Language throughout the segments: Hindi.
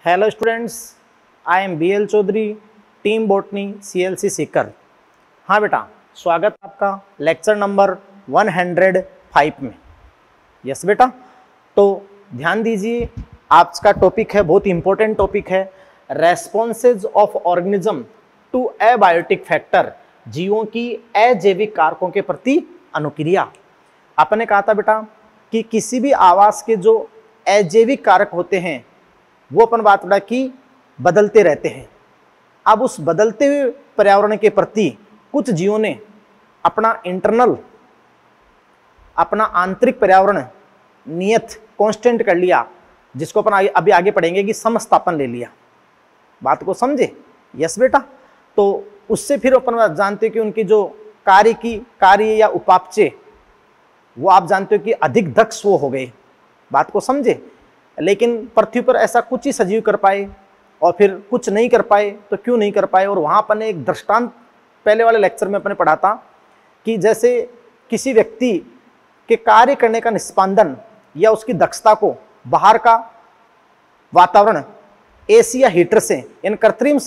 Hello students, I am BL Chaudhary, team botany CLC Sikar. हाँ बेटा, स्वागत है आपका लेक्चर नंबर 105 में। यस बेटा, तो ध्यान दीजिए, आज का टॉपिक है, बहुत इंपॉर्टेंट टॉपिक है, responses of organism to abiotic factor, जीवों की अजैविक कारकों के प्रति अनुक्रिया। आपने कहा था बेटा कि किसी भी आवास के जो अजैविक कारक होते हैं वो अपन बात करा कि बदलते रहते हैं। अब उस बदलते हुए पर्यावरण के प्रति कुछ जीवों ने अपना आंतरिक पर्यावरण नियत कांस्टेंट कर लिया, जिसको अपन अभी आगे पढ़ेंगे कि समस्थापन ले लिया। बात को समझे? यस बेटा। तो उससे फिर अपन जानते हैं कि उनकी जो कार्य या उपापचय वो आप जानते हो कि अधिक दक्ष वो हो गए। बात को समझे? लेकिन पृथ्वी पर ऐसा कुछ ही सजीव कर पाए और फिर कुछ नहीं कर पाए, तो क्यों नहीं कर पाए? और वहाँ अपन ने एक दृष्टांत पहले वाले लेक्चर में अपने पढ़ा था कि जैसे किसी व्यक्ति के कार्य करने का निष्पादन या उसकी दक्षता को बाहर का वातावरण AC या हीटर से, इन कृत्रिम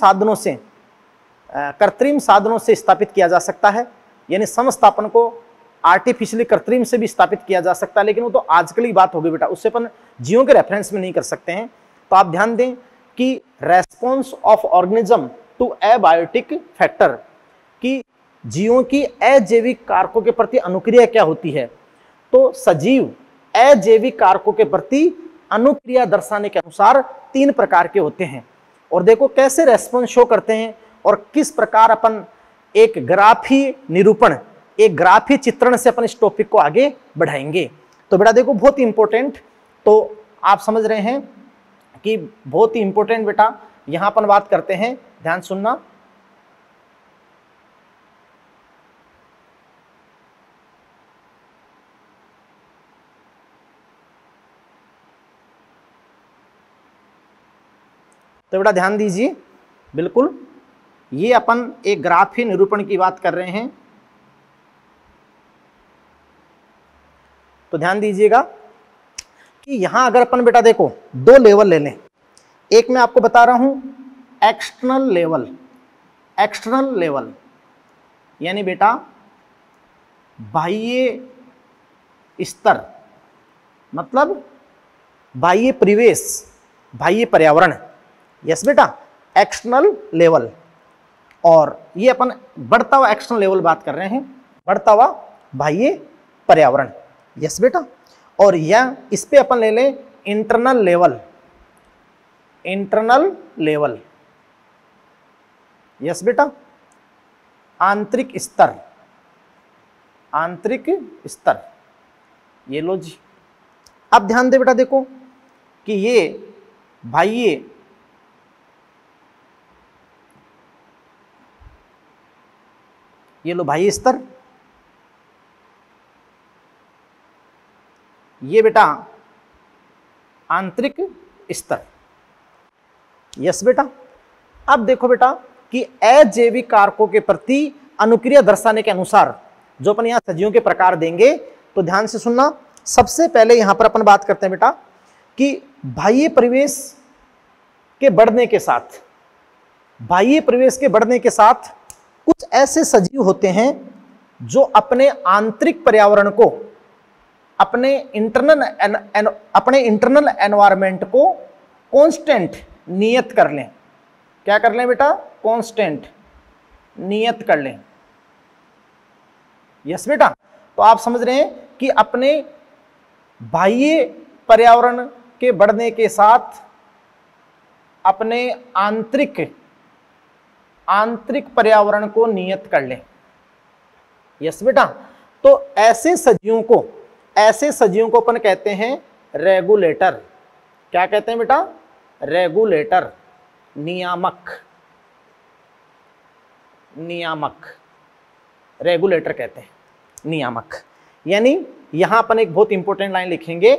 साधनों से स्थापित किया जा सकता है। यानी समस्थापन को आर्टिफिशियली कृत्रिम से भी स्थापित किया जा सकता है, लेकिन वो तो आजकल की बात होगी बेटा, उससे अपन जीवों के रेफरेंस में नहीं कर सकते हैं। तो आप ध्यान दें कि response of organism to abiotic factor, कि जीवों की अजैविक कारकों के प्रति अनुक्रिया क्या होती है। तो सजीव अजैविक कारकों के प्रति अनुक्रिया दर्शाने के अनुसार 3 प्रकार के होते हैं। और देखो कैसे रेस्पॉन्स शो करते हैं और किस प्रकार अपन एक ग्राफी चित्रण से अपन इस टॉपिक को आगे बढ़ाएंगे। तो बेटा देखो, बहुत ही इंपॉर्टेंट, तो आप समझ रहे हैं कि बहुत ही इंपॉर्टेंट बेटा यहां अपन बात करते हैं, ध्यान सुनना। तो बेटा ध्यान दीजिए, बिल्कुल ये अपन एक ग्राफी निरूपण की बात कर रहे हैं। तो ध्यान दीजिएगा कि यहां अगर अपन बेटा देखो 2 लेवल ले लें। एक मैं आपको बता रहा हूं एक्सटर्नल लेवल यानी बेटा बाह्य स्तर, मतलब बाह्य परिवेश, बाह्य पर्यावरण। यस बेटा, एक्सटर्नल लेवल। और ये अपन बढ़ता हुआ एक्सटर्नल लेवल बात कर रहे हैं, बढ़ता हुआ बाह्य पर्यावरण। यस बेटा। और या इस पे अपन ले लें इंटरनल लेवल। यस बेटा, आंतरिक स्तर। ये लो जी। अब ध्यान दे बेटा, देखो कि ये बाह्य स्तर, ये बेटा आंतरिक स्तर। यस बेटा। अब देखो बेटा कि अजैविक कारकों के प्रति अनुक्रिया दर्शाने के अनुसार जो अपन यहां सजीवों के प्रकार देंगे, तो ध्यान से सुनना। सबसे पहले यहां पर अपन बात करते हैं बेटा कि बाह्य परिवेश के बढ़ने के साथ कुछ ऐसे सजीव होते हैं जो अपने आंतरिक पर्यावरण को, अपने इंटरनल एनवायरनमेंट को कांस्टेंट नियत कर लें। क्या कर लें बेटा? कांस्टेंट नियत कर लें। यस बेटा। तो आप समझ रहे हैं कि अपने बाह्य पर्यावरण के बढ़ने के साथ अपने आंतरिक पर्यावरण को नियत कर लें। यस बेटा। तो ऐसे सजीवों को अपन कहते हैं रेगुलेटर। क्या कहते हैं बेटा? रेगुलेटर, नियामक। रेगुलेटर कहते हैं, नियामक। यानी यहां अपन एक बहुत इंपॉर्टेंट लाइन लिखेंगे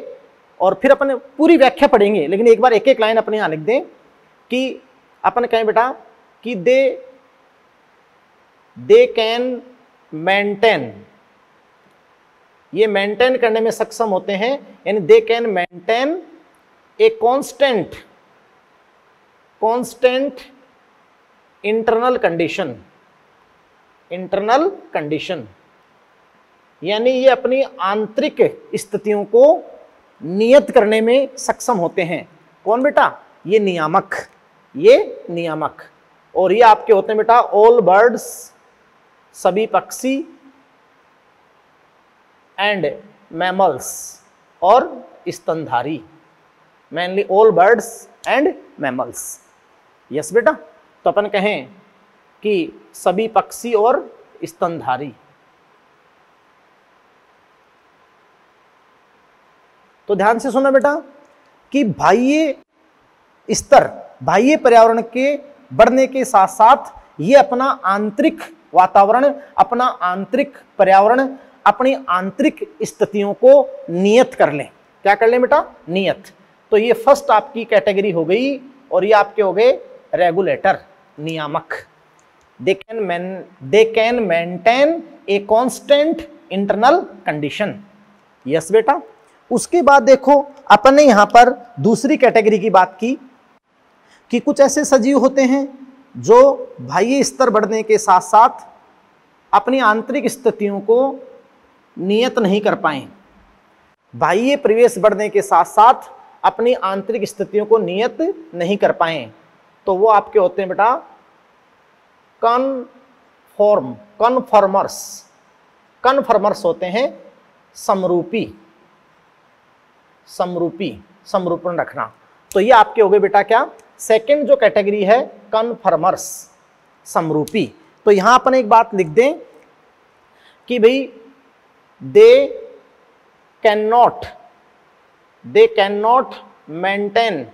और फिर अपन पूरी व्याख्या पढ़ेंगे, लेकिन एक बार एक एक लाइन अपने यहां लिख दें कि अपन कहें बेटा कि दे कैन मेंटेन, ये मेंटेन करने में सक्षम होते हैं, यानी they can maintain a constant constant internal condition, internal condition यानी ये अपनी आंतरिक स्थितियों को नियत करने में सक्षम होते हैं। कौन बेटा? ये नियामक, ये नियामक। और ये आपके होते हैं बेटा ऑल बर्ड्स, सभी पक्षी, एंड मैमल्स, और स्तनधारी, mainly all birds and mammals. Yes बेटा, तो अपन कहें कि सभी पक्षी और स्तनधारी। तो ध्यान से सुना बेटा कि बाह्य स्तर, बाह्य पर्यावरण के बढ़ने के साथ साथ ये अपना आंतरिक वातावरण, अपना आंतरिक पर्यावरण, अपनी आंतरिक स्थितियों को नियत कर लें। क्या कर लें बेटा? नियत। तो ये फर्स्ट आपकी कैटेगरी हो गई, और ये आपके हो गए रेगुलेटर, नियामक। They can maintain a constant internal condition. Yes बेटा। उसके बाद देखो अपन ने यहां पर दूसरी कैटेगरी की बात की कि कुछ ऐसे सजीव होते हैं जो बाह्य स्तर बढ़ने के साथ साथ अपनी आंतरिक स्थितियों को नियत नहीं कर पाए। बाह्य परिवेश बढ़ने के साथ साथ अपनी आंतरिक स्थितियों को नियत नहीं कर पाए, तो वो आपके होते हैं बेटा कन्फर्मर्स। कन्फर्मर्स होते हैं समरूपी, समरूपी, समरूपण रखना। तो ये आपके हो गए बेटा क्या? सेकंड जो कैटेगरी है कन्फर्मर्स, समरूपी। तो यहां अपन एक बात लिख दें कि भाई they can not maintain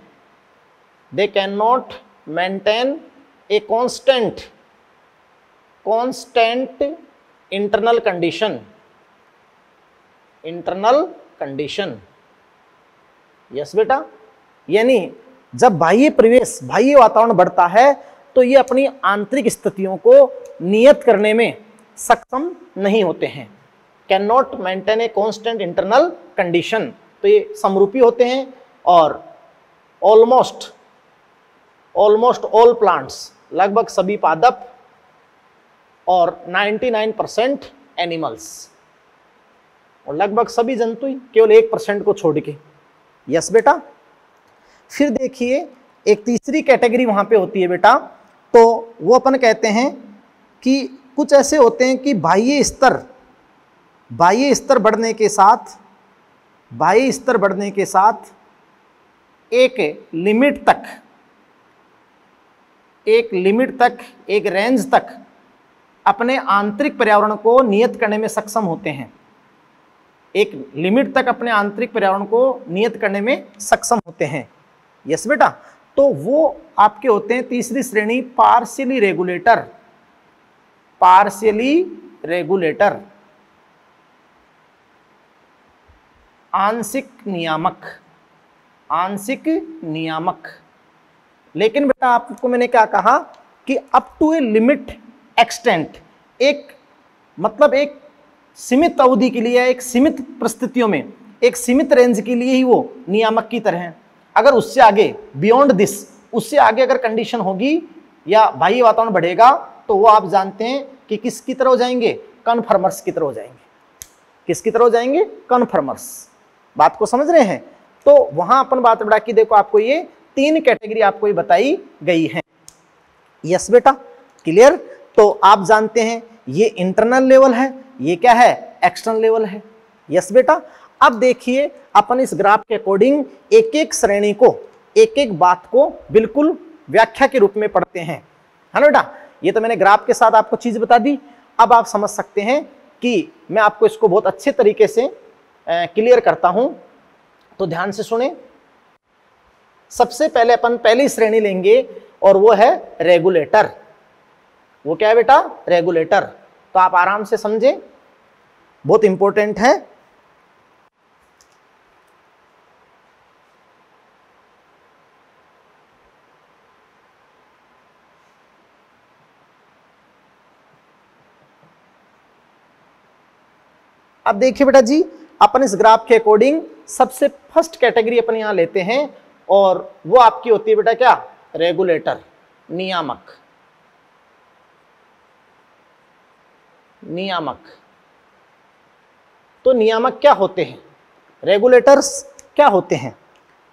a constant internal condition. Yes बेटा। यानी जब बाह्य परिवेश, बाह्य वातावरण बढ़ता है तो ये अपनी आंतरिक स्थितियों को नियत करने में सक्षम नहीं होते हैं। Can not maintain a constant internal condition, तो ये समरूपी होते हैं। और ऑलमोस्ट ऑल प्लांट्स, लगभग सभी पादप, और 99% एनिमल्स, और लगभग सभी जंतु, केवल 1% को छोड़ के। यस बेटा। फिर देखिए एक तीसरी कैटेगरी वहां पे होती है बेटा, तो वो अपन कहते हैं कि कुछ ऐसे होते हैं कि बाह्य स्तर बढ़ने के साथ एक लिमिट तक, एक रेंज तक अपने आंतरिक पर्यावरण को नियत करने में सक्षम होते हैं। एक लिमिट तक अपने आंतरिक पर्यावरण को नियत करने में सक्षम होते हैं। यस बेटा। तो वो आपके होते हैं तीसरी श्रेणी पार्शियली रेगुलेटर, आंशिक नियामक। लेकिन बेटा आपको मैंने क्या कहा कि up to a limit extent, एक मतलब एक सीमित अवधि के लिए, एक सीमित परिस्थितियों में, एक सीमित रेंज के लिए ही वो नियामक की तरह है। अगर उससे आगे, बियॉन्ड दिस, उससे आगे अगर कंडीशन होगी या बाह्य वातावरण बढ़ेगा, तो वो आप जानते हैं कि किसकी तरह हो जाएंगे? कन्फर्मर्स की तरह हो जाएंगे। किसकी तरह हो जाएंगे? कन्फर्मर्स। बात को समझ रहे हैं? तो वहां अपन बात बढ़ा कि देखो आपको ये 3 कैटेगरी आपको ये बताई गई है। यस बेटा, क्लियर। तो आप जानते हैं ये इंटरनल लेवल है, ये क्या है? एक्सटर्नल लेवल है। यस बेटा। अब देखिए अपन इस ग्राफ के अकॉर्डिंग एक एक श्रेणी को, एक एक बात को बिल्कुल व्याख्या के रूप में पढ़ते हैं, है ना बेटा। ये तो मैंने ग्राफ के साथ आपको चीज बता दी। अब आप समझ सकते हैं कि मैं आपको इसको बहुत अच्छे तरीके से क्लियर करता हूं। तो ध्यान से सुने। सबसे पहले अपन पहली श्रेणी लेंगे और वो है रेगुलेटर। वो क्या है बेटा? रेगुलेटर। तो आप आराम से समझें, बहुत इंपॉर्टेंट है। अब देखिए बेटा जी, अपन इस ग्राफ के अकॉर्डिंग सबसे फर्स्ट कैटेगरी अपन यहां लेते हैं, और वो आपकी होती है बेटा क्या? रेगुलेटर, नियामक, नियामक। तो नियामक क्या होते हैं, रेगुलेटर्स क्या होते हैं?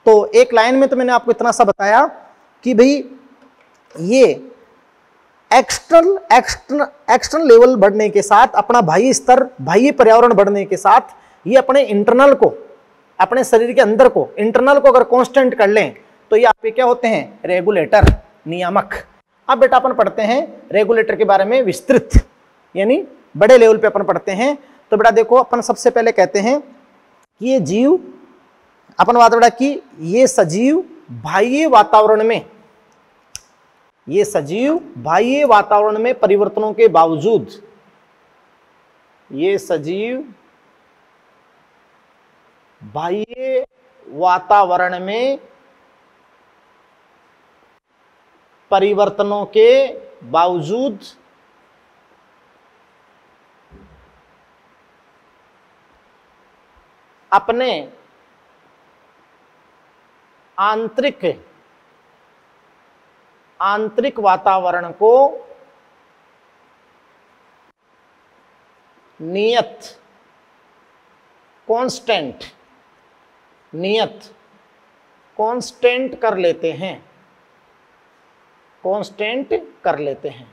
तो एक लाइन में तो मैंने आपको इतना सा बताया कि भाई ये एक्सटर्नल लेवल बढ़ने के साथ, अपना बाह्य स्तर, बाह्य पर्यावरण बढ़ने के साथ, ये अपने इंटरनल को, अपने शरीर के अंदर को, इंटरनल को अगर कांस्टेंट कर लें तो ये आपके क्या होते हैं, रेगुलेटर, नियामक। अब बेटा अपन पढ़ते हैं रेगुलेटर के बारे में विस्तृत, यानी बड़े लेवल पे अपन पढ़ते हैं। तो बेटा देखो, अपन सबसे पहले कहते हैं कि ये जीव, अपन बात बेटा कि ये सजीव बाह्य वातावरण में, ये सजीव बाह्य वातावरण में परिवर्तनों के बावजूद, ये सजीव बाह्य वातावरण में परिवर्तनों के बावजूद अपने आंतरिक वातावरण को नियत, कांस्टेंट, कांस्टेंट कर लेते हैं, कांस्टेंट कर लेते हैं,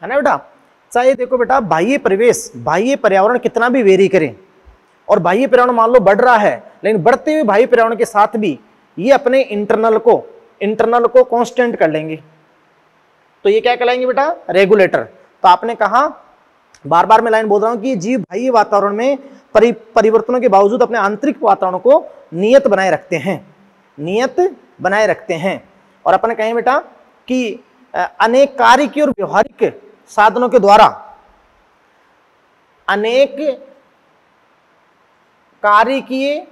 है ना बेटा। चाहे देखो बेटा, बाह्य परिवेश, बाह्य पर्यावरण कितना भी वेरी करें, और बाह्य पर्यावरण मान लो बढ़ रहा है, लेकिन बढ़ते हुए बाह्य पर्यावरण के साथ भी ये अपने इंटरनल को कांस्टेंट कर लेंगे, तो ये क्या कहलाएंगे बेटा, रेगुलेटर। तो आपने कहा, बार बार मैं लाइन बोल रहा हूं कि जीव बाह्य वातावरण में परिवर्तनों के बावजूद अपने आंतरिक वातावरण को नियत बनाए रखते हैं, नियत बनाए रखते हैं। और अपन कहें बेटा कि अनेक कार्यकीय और व्यवहारिक साधनों के द्वारा, अनेक कार्यकीय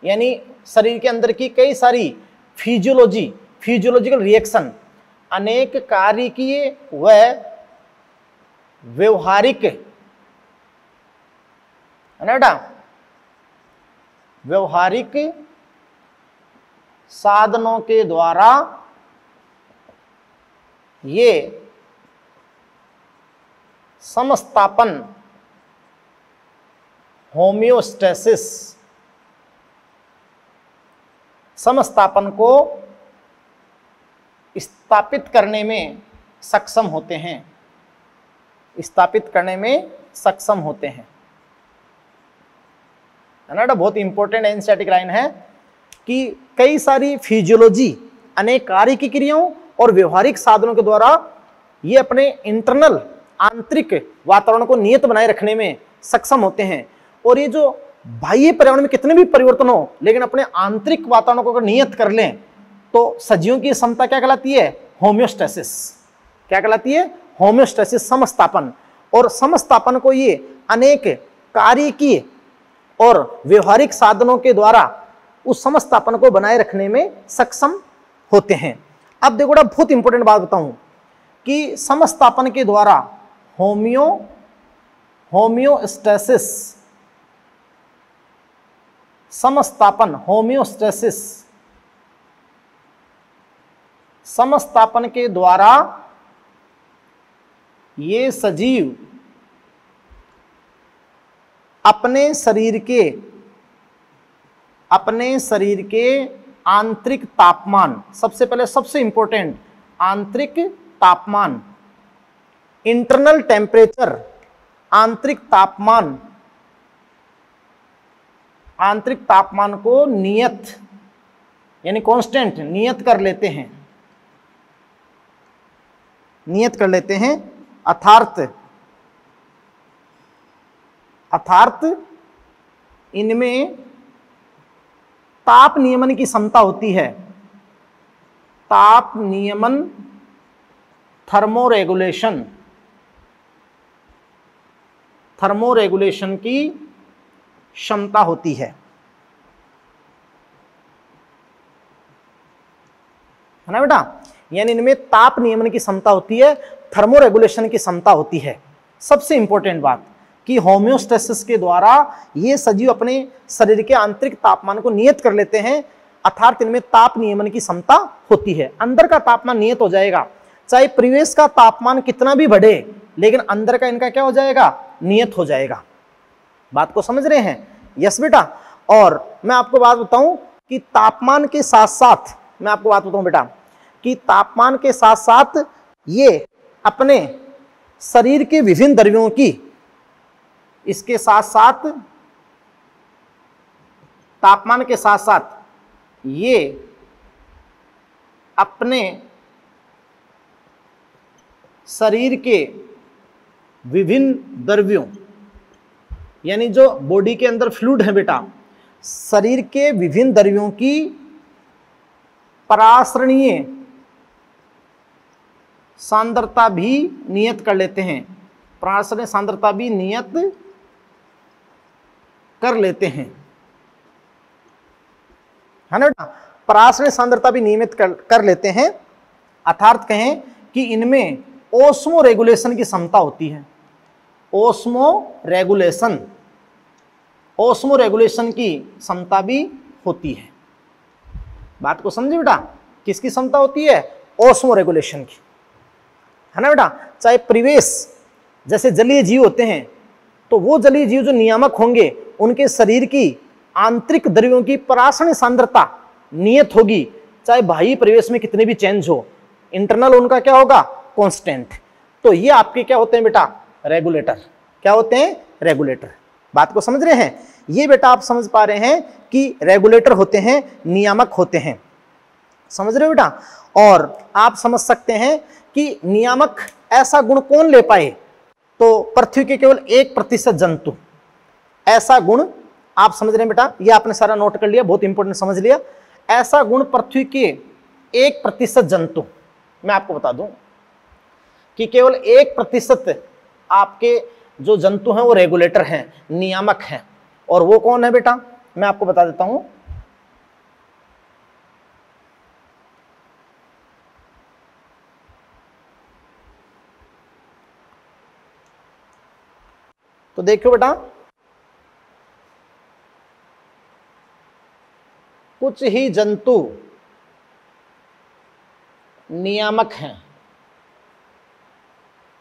यानी शरीर के अंदर की कई सारी फिजियोलॉजिकल रिएक्शन, अनेक कार्यकीय व व्यवहारिक, है ना बेटा, व्यवहारिक साधनों के द्वारा ये समस्थापन, होमियोस्टेसिस, समस्थापन को स्थापित करने में सक्षम होते हैं, स्थापित करने में सक्षम होते हैं, है ना। बहुत इंपॉर्टेंट एनसीईआरटी लाइन है कि कई सारी फिजियोलॉजी, अनेक कार्य की क्रियाओं और व्यवहारिक साधनों के द्वारा ये अपने इंटरनल, आंतरिक वातावरण को नियत बनाए रखने में सक्षम होते हैं। और ये जो बाह्य पर्यावरण में कितने भी परिवर्तन हो, लेकिन अपने आंतरिक वातावरण को अगर नियत कर लें तो सजीवों की क्षमता क्या कहलाती है, होमियोस्टेसिस। क्या कहलाती है, होमियोस्टेसिस, समस्थापन। और समस्थापन को ये अनेक कार्यकीय और व्यवहारिक साधनों के द्वारा उस समस्थापन को बनाए रखने में सक्षम होते हैं। अब देखो ना, बहुत इंपॉर्टेंट बात बताऊं कि समस्थापन के द्वारा होमियोस्टेसिस, समस्थापन, होमियोस्टेसिस, समस्थापन के द्वारा ये सजीव अपने शरीर के आंतरिक तापमान, सबसे पहले सबसे इंपॉर्टेंट आंतरिक तापमान, इंटरनल टेम्परेचर, आंतरिक तापमान को नियत यानी कांस्टेंट, नियत कर लेते हैं, नियत कर लेते हैं। अर्थात इनमें ताप नियमन की क्षमता होती है, ताप नियमन, थर्मोरेगुलेशन की क्षमता होती है ना बेटा। यानी इनमें ताप नियमन की क्षमता होती है, थर्मोरेगुलेशन की क्षमता होती है। सबसे इंपॉर्टेंट बात कि होमियोस्टेसिस के द्वारा ये सजीव अपने शरीर के आंतरिक तापमान को नियत कर लेते हैं, अर्थात इनमें ताप नियमन की क्षमता होती है। अंदर का तापमान नियत हो जाएगा, चाहे परिवेश का तापमान कितना भी बढ़े, लेकिन अंदर का इनका क्या हो जाएगा, नियत हो जाएगा। बात को समझ रहे हैं? यस बेटा। और मैं आपको बात बताऊं कि तापमान के साथ साथ, मैं आपको बात बताऊं बेटा कि तापमान के साथ साथ ये अपने शरीर के विभिन्न द्रव्यों की, इसके साथ साथ तापमान के साथ साथ ये अपने शरीर के विभिन्न द्रव्यों, यानी जो बॉडी के अंदर फ्लूइड है बेटा, शरीर के विभिन्न द्रव्यों की परासरणीय सांद्रता भी नियत कर लेते हैं, परासरणीय सांद्रता भी नियत कर लेते हैं, है ना बेटा। परासरणीय सांद्रता भी नियमित कर लेते हैं, अर्थात कहें कि इनमें ओस्मो रेगुलेशन की क्षमता होती है। ओस्मो रेगुलेशन की क्षमता भी होती है। बात को समझे बेटा, किसकी क्षमता होती है? ओस्मो रेगुलेशन की, है ना बेटा। चाहे परिवेश, जैसे जलीय जीव होते हैं, तो वो जलीय जीव जो नियामक होंगे, उनके शरीर की आंतरिक द्रव्यों की परासरणीय सांद्रता नियत होगी, चाहे बाह्य परिवेश में कितने भी चेंज हो, इंटरनल उनका क्या होगा, कांस्टेंट। तो ये आपके क्या होते हैं बेटा, रेगुलेटर। क्या होते हैं? रेगुलेटर। बात को समझ रहे हैं? ये बेटा आप समझ पा रहे हैं कि रेगुलेटर होते हैं, नियामक होते हैं, समझ रहे हो बेटा। और आप समझ सकते हैं कि नियामक ऐसा गुण कौन ले पाए, तो पृथ्वी के केवल 1% जंतु, ऐसा गुण आप समझ रहे हैं बेटा, ये आपने सारा नोट कर लिया, बहुत इंपॉर्टेंट समझ लिया। ऐसा गुण पृथ्वी के 1% जंतु, मैं आपको बता दूं कि केवल 1% आपके जो जंतु हैं वो रेगुलेटर हैं, नियामक हैं। और वो कौन है बेटा, मैं आपको बता देता हूं। तो देखो बेटा, कुछ ही जंतु नियामक हैं,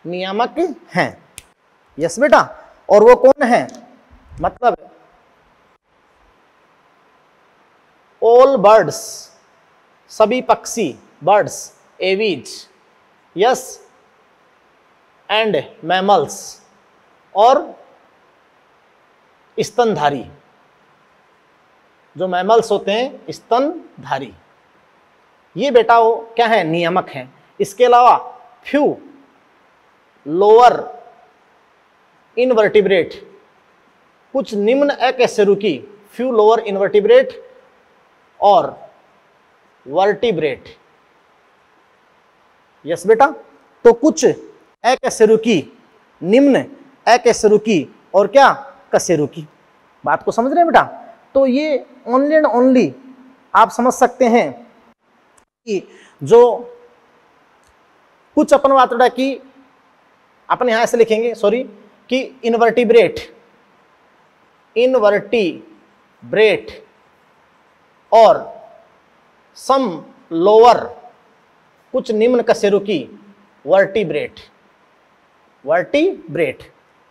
नियामक हैं। यस बेटा। और वो कौन है, मतलब ऑल बर्ड्स, सभी पक्षी, birds, aves, yes, and mammals, और स्तनधारी, जो मैमल्स होते हैं स्तनधारी, ये बेटा वो क्या है, नियामक हैं। इसके अलावा फ्यू लोअर इनवर्टिब्रेट, कुछ निम्न अकशेरुकी, फ्यू लोअर इनवर्टिब्रेट और वर्टिब्रेट। यस बेटा। तो कुछ अकशेरुकी, निम्न अकशेरुकी और क्या, कशेरुकी। बात को समझ रहे हैं बेटा। तो ये ओनली एंड ओनली आप समझ सकते हैं कि जो कुछ अपन बात उड़ा की अपन यहां से लिखेंगे, सॉरी, कि इनवर्टिब्रेट और सम लोअर, कुछ निम्न कशेरुकी, वर्टिब्रेट।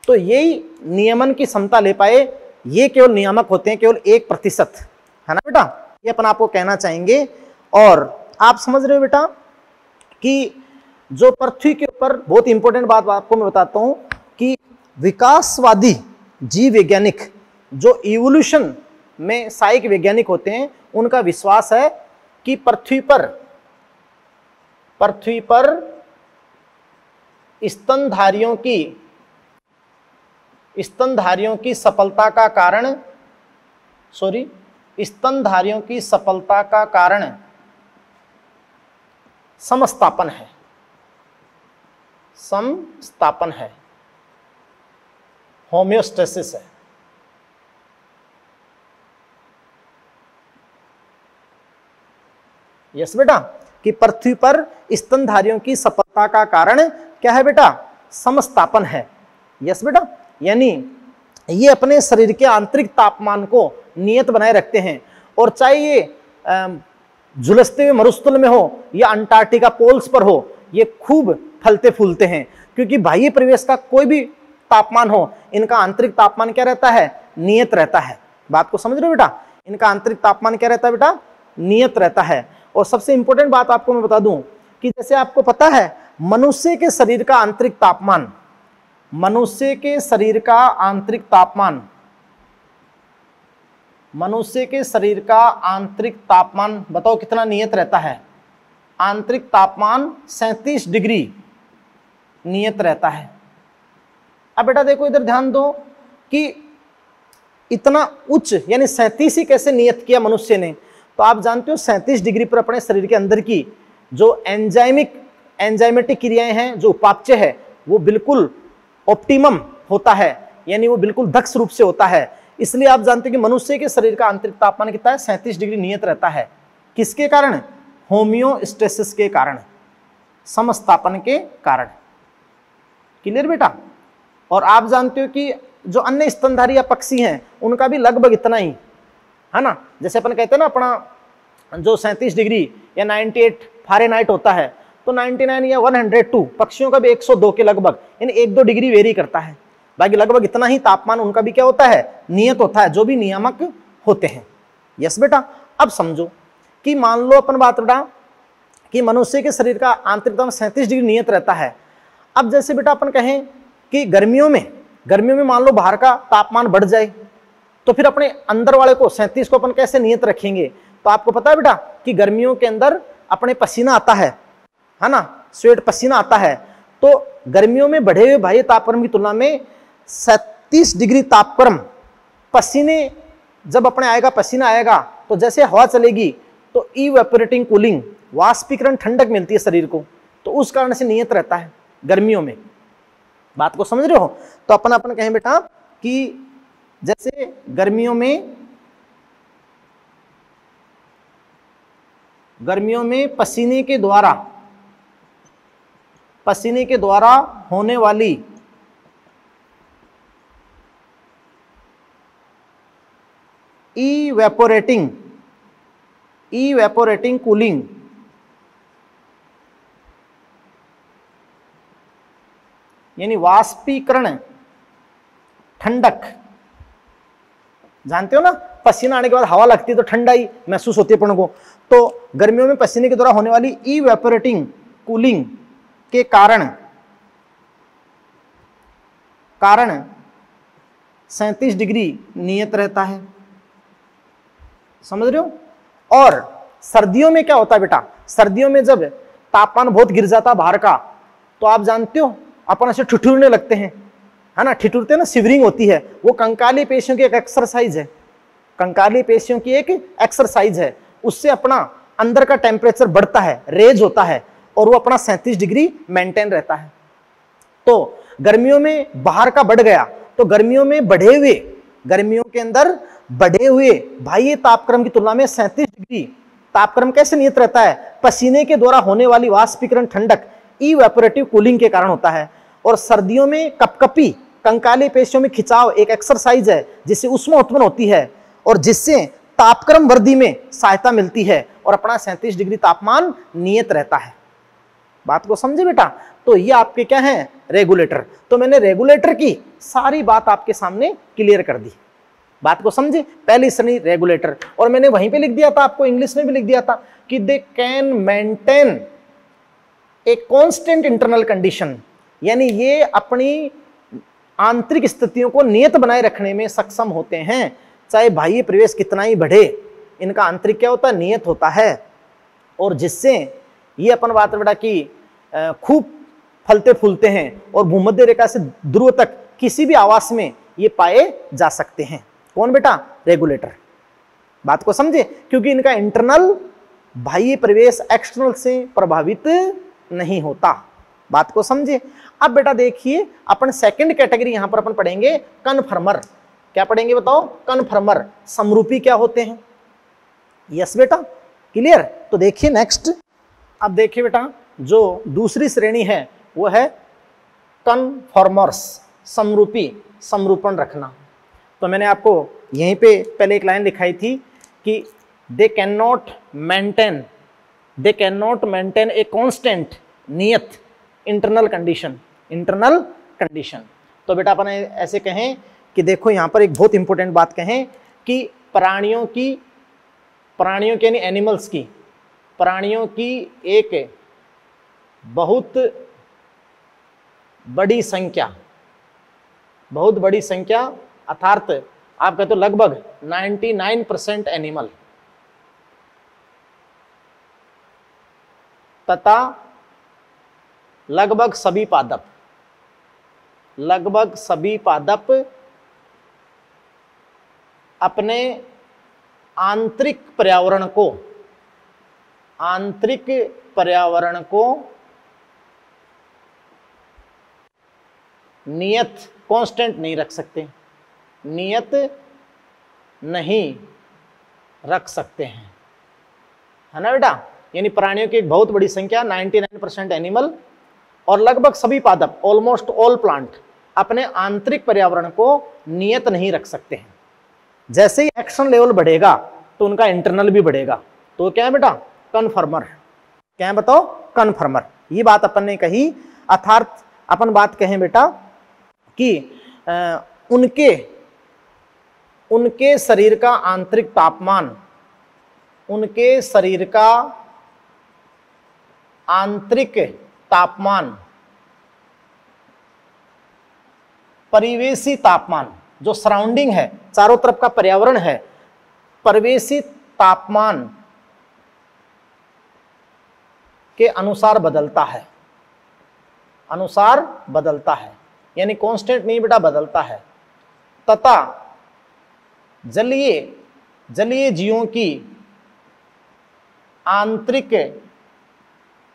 तो यही नियमन की क्षमता ले पाए, ये केवल नियामक होते हैं, केवल 1%, है ना बेटा। ये अपन आपको कहना चाहेंगे। और आप समझ रहे हो बेटा कि जो पृथ्वी के ऊपर, बहुत इंपॉर्टेंट बात आपको मैं बताता हूं कि विकासवादी जीव वैज्ञानिक, जो इवोल्यूशन में सहायक वैज्ञानिक होते हैं, उनका विश्वास है कि पृथ्वी पर स्तनधारियों की सफलता का कारण, स्तनधारियों की सफलता का कारण समस्थापन है, होम्योस्टेसिस है। यस बेटा, कि पृथ्वी पर स्तनधारियों की सफलता का कारण क्या है बेटा, समस्थापन है। यस बेटा, यानी ये अपने शरीर के आंतरिक तापमान को नियत बनाए रखते हैं। और चाहे ये झुलसते हुए मरुस्थल में हो या अंटार्कटिका पोल्स पर हो, ये खूब फलते फूलते हैं, क्योंकि बाह्य परिवेश का कोई भी तापमान हो, इनका आंतरिक तापमान क्या रहता है, नियत रहता है। बात को समझ रहे हो बेटा, इनका आंतरिक तापमान क्या रहता है बेटा, नियत रहता है। और सबसे इंपॉर्टेंट बात आपको मैं बता दूं कि जैसे आपको पता है मनुष्य के शरीर का आंतरिक तापमान, मनुष्य के शरीर का आंतरिक तापमान, मनुष्य के शरीर का आंतरिक तापमान बताओ कितना नियत रहता है, आंतरिक तापमान 37 डिग्री नियत रहता है। अब बेटा देखो इधर ध्यान दो कि इतना उच्च यानी 37 ही कैसे नियत किया मनुष्य ने, तो आप जानते हो 37 डिग्री पर अपने शरीर के अंदर की जो एंजाइमेटिक क्रियाएं हैं, जो उपापचय है, वो बिल्कुल ऑप्टिमम होता है, यानी वो बिल्कुल दक्ष रूप से होता है। इसलिए आप जानते हो कि मनुष्य के शरीर का आंतरिक तापमान कितना है, 37 डिग्री नियत रहता है। किसके कारण, होमियोस्टेसिस के कारण, समस्थापन के कारण। क्लियर बेटा। और आप जानते हो कि जो अन्य स्तनधारी या पक्षी हैं उनका भी लगभग इतना ही है ना, जैसे अपन कहते हैं ना अपना जो 37 डिग्री या 98 फ़ारेनहाइट होता है, तो 99 या 102 पक्षियों का भी 102 के लगभग, यानी 1-2 डिग्री वेरी करता है। बाकी लगभग इतना ही तापमान उनका भी क्या होता है, नियत होता है, जो भी नियामक होते हैं। यस बेटा। अब समझो कि मान लो अपन बात बेटा कि मनुष्य के शरीर का आंतरिक तापमान 37 डिग्री नियत रहता है। अब जैसे बेटा अपन कहें कि गर्मियों में मान लो बाहर का तापमान बढ़ जाए, तो फिर अपने अंदर वाले को 37 को अपन कैसे नियत रखेंगे। तो आपको पता है बेटा कि गर्मियों के अंदर अपने पसीना आता है ना, स्वेट पसीना आता है। तो गर्मियों में बढ़े हुए बाह्य तापक्रम की तुलना में 37 डिग्री तापक्रम पसीने जब अपने आएगा, पसीना आएगा, तो जैसे हवा चलेगी तो इवेपोरेटिंग कूलिंग, वाष्पीकरण, ठंडक मिलती है शरीर को, तो उस कारण से नियत रहता है गर्मियों में। बात को समझ रहे हो। तो अपन कहें बेटा कि जैसे गर्मियों में पसीने के द्वारा होने वाली इवेपोरेटिंग कूलिंग, यानी वाष्पीकरण, ठंडक, जानते हो ना, पसीना आने के बाद हवा लगती है तो ठंडाई महसूस होती है अपन को। तो गर्मियों में पसीने के द्वारा होने वाली इवेपोरेटिंग कूलिंग के कारण 37 डिग्री नियत रहता है। समझ रहे हो। और सर्दियों में क्या होता है बेटा, सर्दियों में जब तापमान बहुत गिर जाता है बाहर का, तो आप जानते हो अपन ऐसे ठिठुरने लगते हैं, है ना, ठिठुरते हैं ना, शिवरिंग होती है। वो कंकाली पेशियों की एक एक्सरसाइज है, कंकाली पेशियों की एक एक्सरसाइज है। उससे अपना अंदर का टेम्परेचर बढ़ता है, रेज होता है, और वो अपना 37 डिग्री मेंटेन रहता है। तो गर्मियों में बाहर का बढ़ गया, तो गर्मियों के अंदर बढ़े हुए बाह्य तापक्रम की तुलना में 37 डिग्री तापक्रम कैसे नियत रहता है, पसीने के द्वारा होने वाली वाष्पीकरण, ठंडक, इवेपोरेटिव कूलिंग के कारण होता है। और सर्दियों में कपकपी, कंकाली पेशियों में खिंचाव एक एक्सरसाइज है, जिससे ऊष्मा उत्पन्न होती है और जिससे तापक्रम वृद्धि में सहायता मिलती है, और अपना 37 डिग्री तापमान नियत रहता है। बात को समझे बेटा। तो ये आपके क्या है, रेगुलेटर। तो मैंने रेगुलेटर की सारी बात आपके सामने क्लियर कर दी। बात को समझे। पहली श्रेणी रेगुलेटर, और मैंने वहीं पे लिख दिया था, आपको इंग्लिश में भी लिख दिया था कि they can maintain a constant internal condition, यानी ये अपनी आंतरिक स्थितियों को नियत बनाए रखने में सक्षम होते हैं, चाहे बाह्य परिवेश कितना ही बढ़े, इनका आंतरिक क्या होता है, नियत होता है। और जिससे ये अपन बात बेटा कि खूब फलते फूलते हैं और भूमध्य रेखा से ध्रुव तक किसी भी आवास में ये पाए जा सकते हैं। कौन बेटा, रेगुलेटर। बात को समझे। क्योंकि इनका इंटरनल बाह्य परिवेश एक्सटर्नल से प्रभावित नहीं होता। बात को समझे। अब बेटा देखिए अपन सेकंड कैटेगरी यहां पर अपन पढ़ेंगे कन्फर्मर। क्या पढ़ेंगे बताओ, कन्फर्मर। समरूपी क्या होते हैं। यस बेटा, क्लियर। तो देखिए नेक्स्ट, अब देखिए बेटा जो दूसरी श्रेणी है वो है कन्फर्मर्स, समरूपी, समरूपण रखना। तो मैंने आपको यहीं पे पहले एक लाइन लिखाई थी कि they can not maintain a constant नियत इंटरनल कंडीशन। तो बेटा अपन ऐसे कहें कि देखो यहां पर एक बहुत इंपॉर्टेंट बात कहें कि प्राणियों की यानी एनिमल्स की, प्राणियों की एक बहुत बड़ी संख्या अर्थात आप कहते हो लगभग 99% एनिमल तथा लगभग सभी पादप अपने आंतरिक पर्यावरण को नियत कांस्टेंट नहीं रख सकते हैं, है ना बेटा। यानी प्राणियों की एक बहुत बड़ी संख्या 99% एनिमल और लगभग सभी पादप ऑलमोस्ट ऑल प्लांट अपने आंतरिक पर्यावरण को नियत नहीं रख सकते हैं। जैसे ही एक्शन लेवल बढ़ेगा तो उनका इंटरनल भी बढ़ेगा। तो क्या है बेटा? कन्फर्मर। क्या है बताओ? कन्फर्मर। ये बात अपन ने कही, अर्थात अपन बात कहें बेटा कि उनके शरीर का आंतरिक तापमान, परिवेशी तापमान, जो सराउंडिंग है, चारों तरफ का पर्यावरण है, परिवेशी तापमान के अनुसार बदलता है, यानी कांस्टेंट नहीं बेटा, बदलता है। तथा जलीय जीवों की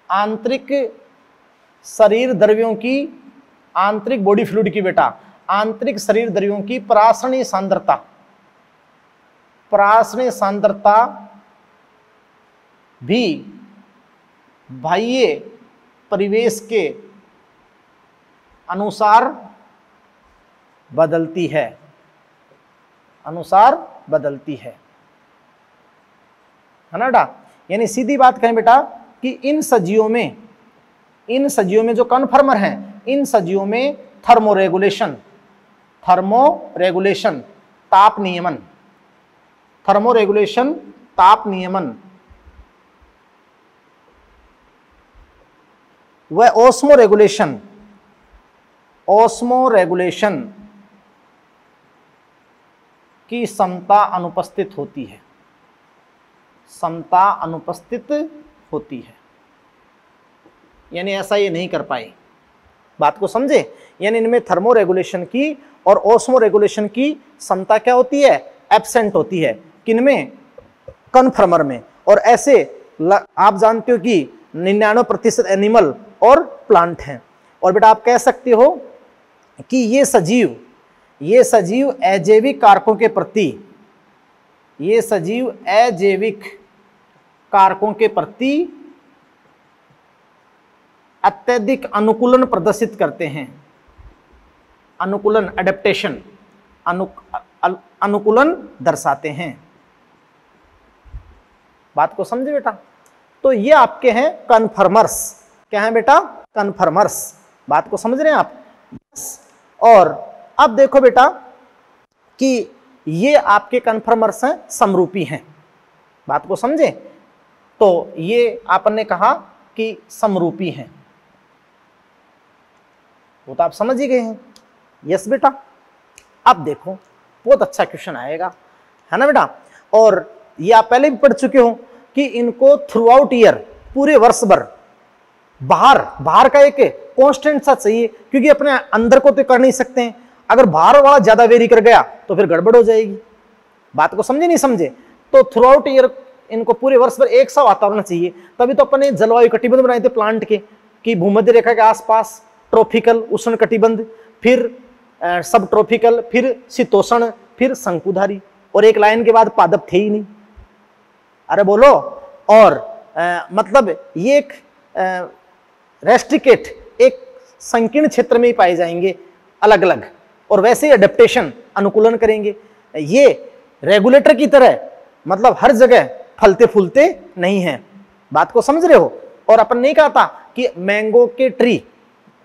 आंतरिक शरीर द्रव्यों की, आंतरिक बॉडी फ्लूइड की बेटा, आंतरिक शरीर द्रव्यों की परासरणीय सांद्रता भी बाह्य परिवेश के अनुसार बदलती है, है ना बेटा। यानी सीधी बात कहें बेटा कि इन सजीवों में जो कन्फर्मर हैं, इन सजीवों में थर्मोरेगुलेशन, ताप नियमन व ओस्मोरेगुलेशन की समता अनुपस्थित होती है। यानी ऐसा ये नहीं कर पाए। बात को समझे? यानी इनमें थर्मोरेगुलेशन की और ओस्मोरेगुलेशन की क्षमता क्या होती है? एब्सेंट होती है। किनमें? कन्फर्मर में। और ऐसे आप जानते हो कि 99% एनिमल और प्लांट हैं। और बेटा आप कह सकते हो कि ये सजीव अजैविक कारकों के प्रति अत्यधिक अनुकूलन प्रदर्शित करते हैं। एडेप्टेशन, अनुकूलन दर्शाते हैं। बात को समझे बेटा? तो ये आपके हैं कन्फर्मर्स। क्या है बेटा? कन्फर्मर्स। बात को समझ रहे हैं आप? और अब देखो बेटा कि ये आपके कन्फर्मर्स हैं, समरूपी हैं। बात को समझे? तो ये आपने ने कहा कि समरूपी हैं, वो तो आप समझ ही गए हैं। यस बेटा। अब देखो बहुत अच्छा क्वेश्चन आएगा, है ना बेटा। और ये आप पहले भी पढ़ चुके हो कि इनको थ्रू आउट ईयर, पूरे वर्ष भर बाहर का एक कांस्टेंट सा चाहिए, क्योंकि अपने अंदर को तो कर नहीं सकते हैं। अगर बाहर वाला ज्यादा वेरी कर गया तो फिर गड़बड़ हो जाएगी। बात को समझे नहीं समझे? तो थ्रू आउट ईयर इनको पूरे वर्ष भर एक सा वातावरण चाहिए। तभी तो अपने जलवायु कटिबंध बनाए थे प्लांट के, कि भूमध्य रेखा के आसपास ट्रॉपिकल उष्ण कटिबंध, फिर सब ट्रॉपिकल, फिर शीतोष्ण, फिर शंकुधारी, और एक लाइन के बाद पादप थे ही नहीं। अरे बोलो। और मतलब ये एक रेस्ट्रिकेट, एक संकीर्ण क्षेत्र में ही पाए जाएंगे अलग अलग, और वैसे ही अडेप्टेशन, अनुकूलन करेंगे। ये रेगुलेटर की तरह, मतलब हर जगह फलते फूलते नहीं हैं। बात को समझ रहे हो? और अपन नहीं कहा था कि मैंगो के ट्री,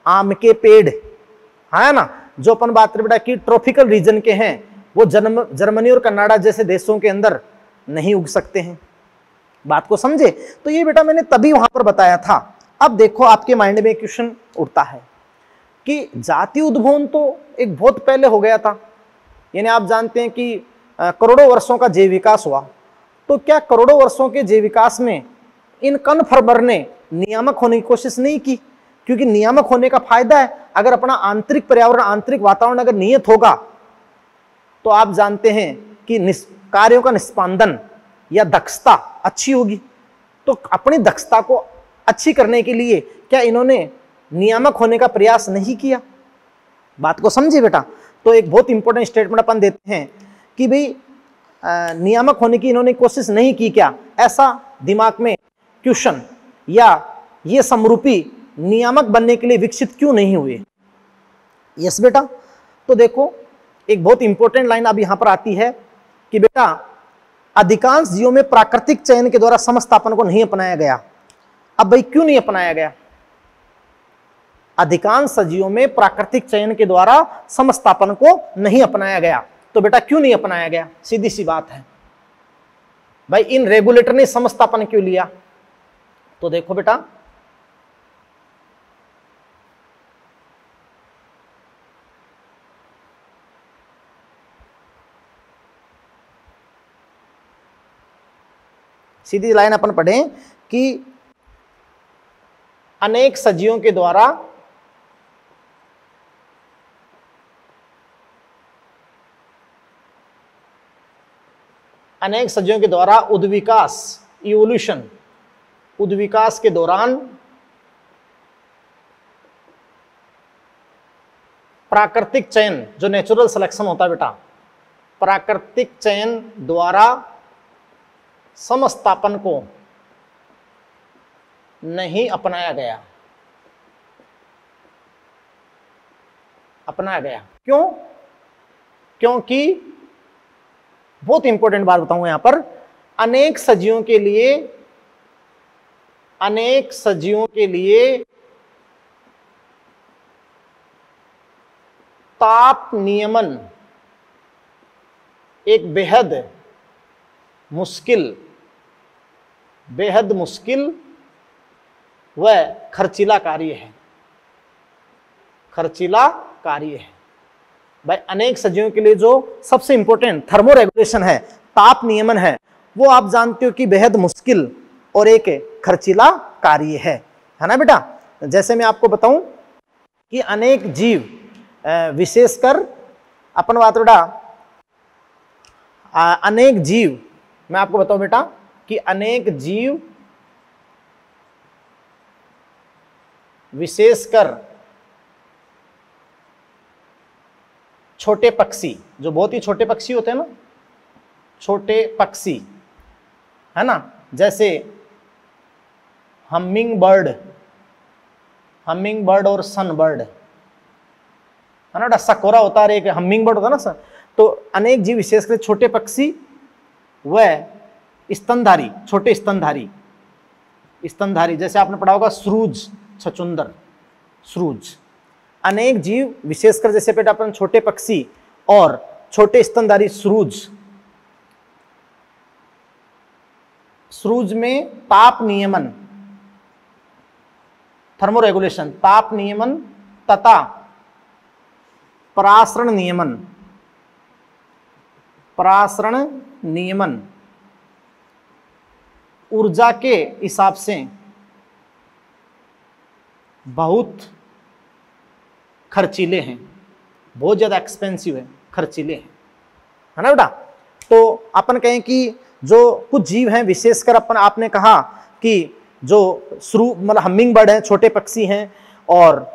आम के पेड़, है ना, जो अपन बात करें बेटा कि ट्रॉपिकल रीजन के हैं, वो जर्मनी और कनाडा जैसे देशों के अंदर नहीं उग सकते हैं। बात को समझे? तो ये बेटा मैंने तभी वहां पर बताया था। अब देखो आपके माइंड में क्वेश्चन उठता है कि जातीय उद्भवन तो एक बहुत पहले हो गया था, यानी आप जानते हैं कि करोड़ों वर्षों का जैव विकास हुआ, तो क्या करोड़ों वर्षों के जैव विकास में इन कन्फर्मर ने नियामक होने की कोशिश नहीं की? क्योंकि नियामक होने का फायदा है, अगर अपना आंतरिक पर्यावरण, आंतरिक वातावरण अगर नियत होगा तो आप जानते हैं कि कार्यों का निष्पादन या दक्षता अच्छी होगी। तो अपनी दक्षता को अच्छी करने के लिए क्या इन्होंने नियामक होने का प्रयास नहीं किया? बात को समझिए बेटा। तो एक बहुत इंपॉर्टेंट स्टेटमेंट अपन देते हैं कि भाई नियामक होने की इन्होंने कोशिश नहीं की क्या? ऐसा दिमाग में क्वेश्चन, या ये समरूपी नियामक बनने के लिए विकसित क्यों नहीं हुए? यस बेटा। तो देखो एक बहुत इंपॉर्टेंट लाइन अब यहां पर आती है कि बेटा अधिकांश जीवों में प्राकृतिक चयन के द्वारा समस्थापन को नहीं अपनाया गया। अब भाई क्यों नहीं अपनाया गया? अधिकांश सजीवों में प्राकृतिक चयन के द्वारा समस्थापन को नहीं अपनाया गया। तो बेटा क्यों नहीं अपनाया गया? सीधी सी बात है भाई, इन रेगुलेटर ने समस्थापन क्यों लिया? तो देखो बेटा सीधी लाइन अपन पढ़ें कि अनेक सजीवों के द्वारा उद्विकास, इवोल्यूशन, उद्विकास के दौरान प्राकृतिक चयन, जो नेचुरल सिलेक्शन होता है बेटा, प्राकृतिक चयन द्वारा समस्थापन को नहीं अपनाया गया। क्यों? क्योंकि बहुत इंपॉर्टेंट बात बताऊं यहां पर, अनेक सजीवों के लिए ताप नियमन एक बेहद मुश्किल व खर्चीला कार्य है। भाई अनेक सजीवों के लिए जो सबसे इंपॉर्टेंट थर्मो रेगुलेशन है, ताप नियमन है, वो आप जानते हो कि बेहद मुश्किल और एक खर्चीला कार्य है ना बेटा। जैसे मैं आपको बताऊं कि अनेक जीव, विशेषकर अपन बात बेटा अनेक जीव, मैं आपको बताऊं बेटा कि अनेक जीव, विशेषकर छोटे पक्षी, जो बहुत ही छोटे पक्षी होते हैं ना, छोटे पक्षी है ना, जैसे हमिंग बर्ड और सन बर्ड है ना, सकोरा होता है, एक हमिंग बर्ड होता है ना। तो अनेक जीव, विशेषकर छोटे पक्षी व स्तनधारी, छोटे स्तनधारी, जैसे आपने पढ़ा होगा श्रूज, छचुंदर, श्रूज। अनेक जीव विशेषकर जैसे बेटा अपन छोटे पक्षी और छोटे स्तनधारी श्रूज में ताप नियमन, थर्मो रेगुलेशन, ताप नियमन तथा परासरण नियमन ऊर्जा के हिसाब से बहुत खर्चीले हैं, बहुत ज्यादा एक्सपेंसिव है, खर्चीले हैं, है ना बेटा। तो अपन कहें कि जो कुछ जीव हैं, विशेषकर अपन आपने कहा कि जो मतलब हमिंग बर्ड हैं, छोटे पक्षी हैं, और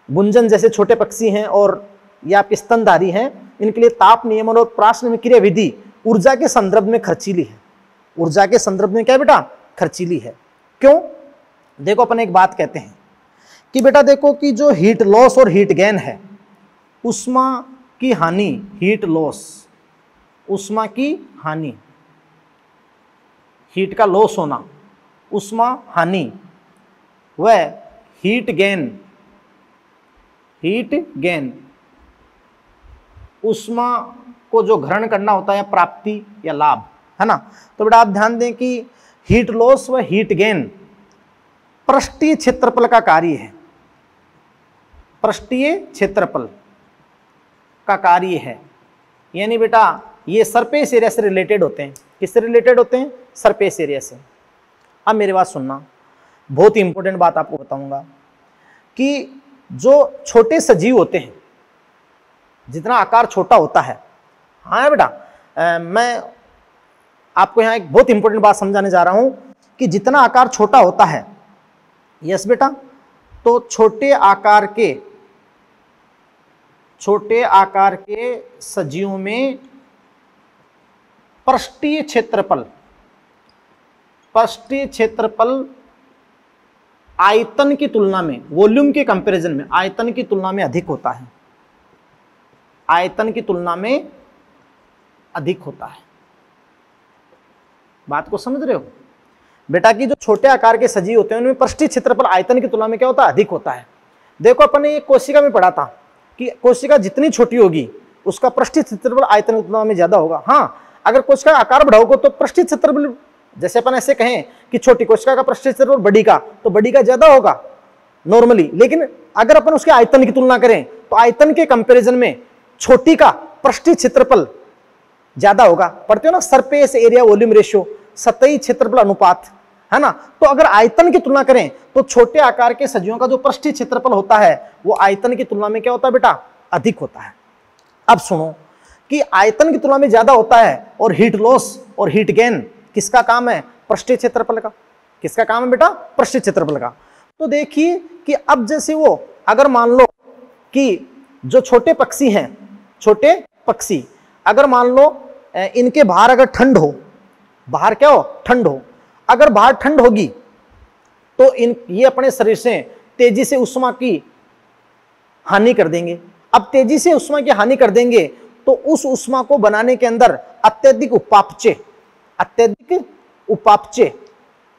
गुंजन जैसे छोटे पक्षी हैं, और या आप स्तनधारी हैं, इनके लिए ताप नियमन और परासरण क्रिया विधि ऊर्जा के संदर्भ में खर्चीली है। ऊर्जा के संदर्भ में क्या बेटा? खर्चीली है। क्यों? देखो अपन एक बात कहते हैं कि बेटा देखो कि जो हीट लॉस और हीट गेन है, उष्मा की हानि, हीट लॉस, उष्मा की हानि हीट का लॉस होना, उष्मा हानि, व हीट गेन, उष्मा को जो ग्रहण करना होता है, प्राप्ति या लाभ, है ना। तो बेटा आप ध्यान दें कि हीट लॉस व हीट गेन पृष्ठीय क्षेत्रफल का कार्य है, पृष्ठीय क्षेत्रफल का कार्य है। यानी बेटा ये सरफेस एरिया से रिलेटेड होते हैं। किससे रिलेटेड होते हैं? सरफेस एरिया से। अब मेरी बात सुनना, बहुत ही इंपॉर्टेंट बात आपको बताऊंगा कि जो छोटे सजीव होते हैं, जितना आकार छोटा होता है, हाँ बेटा मैं आपको यहाँ एक बहुत इंपॉर्टेंट बात समझाने जा रहा हूं कि जितना आकार छोटा होता है, यस बेटा, तो छोटे आकार के सजीवों में पृष्ठीय क्षेत्रफल आयतन की तुलना में, वॉल्यूम के कंपैरिजन में आयतन की तुलना में अधिक होता है, आयतन की तुलना में अधिक होता है। बात को समझ रहे हो बेटा कि जो छोटे आकार के सजीव होते हैं उनमें पृष्ठीय क्षेत्रफल आयतन की तुलना में क्या होता है? अधिक होता है। देखो अपन ने कोशिका में पढ़ा था कि कोशिका जितनी छोटी होगी उसका पृष्ठीय क्षेत्रफल आयतन की तुलना में ज्यादा होगा। हाँ, अगर कोशिका का आकार बढ़ाओगे तो पृष्ठीय क्षेत्रफल, जैसे अपन ऐसे कहें कि छोटी कोशिका का पृष्ठीय क्षेत्रफल बड़ी का, तो बड़ी का ज्यादा होगा नॉर्मली। लेकिन अगर अपन उसके आयतन की तुलना करें तो आयतन के कंपैरिजन में छोटी का पृष्ठीय क्षेत्रफल ज्यादा होगा। पढ़ते हो ना सरफेस एरिया वॉल्यूम रेशियो, सतही क्षेत्रफल अनुपात, है ना। तो अगर आयतन की तुलना करें तो छोटे आकार के सजीवों का जो पृष्ठीय क्षेत्रफल होता है वो आयतन की तुलना में क्या होता है बेटा? अधिक होता है। अब सुनो कि आयतन की तुलना में ज्यादा होता है और हीट लॉस और हीट गेन किसका काम है? पृष्ठीय क्षेत्रफल का। किसका काम है बेटा? पृष्ठीय क्षेत्रफल का। तो देखिए कि अब जैसे वो अगर मान लो कि जो छोटे पक्षी हैं, छोटे पक्षी अगर मान लो इनके बाहर अगर ठंड हो, बाहर क्या हो? ठंड हो। अगर बाहर ठंड होगी तो ये अपने शरीर से तेजी से उष्मा की हानि कर देंगे। अब तेजी से उष्मा की हानि कर देंगे तो उस उष्मा को बनाने के अंदर अत्यधिक उपापचय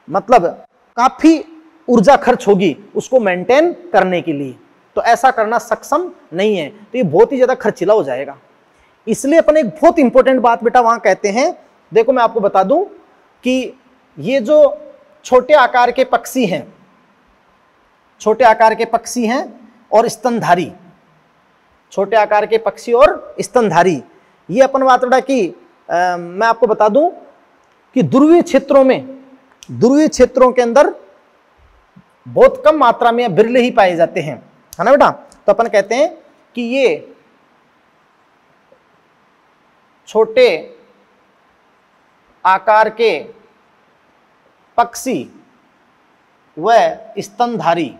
मतलब काफी ऊर्जा खर्च होगी उसको मेंटेन करने के लिए। तो ऐसा करना सक्षम नहीं है, तो ये बहुत ही ज्यादा खर्चीला हो जाएगा। इसलिए अपन एक बहुत इंपॉर्टेंट बात बेटा वहां कहते हैं, देखो मैं आपको बता दूं कि ये जो छोटे आकार के पक्षी हैं, छोटे आकार के पक्षी हैं और स्तनधारी, छोटे आकार के पक्षी और स्तनधारी, ये अपन बात बेटा कि मैं आपको बता दूं कि ध्रुवीय क्षेत्रों के अंदर बहुत कम मात्रा में बिरले ही पाए जाते हैं, है ना बेटा। तो अपन कहते हैं कि ये छोटे आकार के पक्षी व स्तनधारी,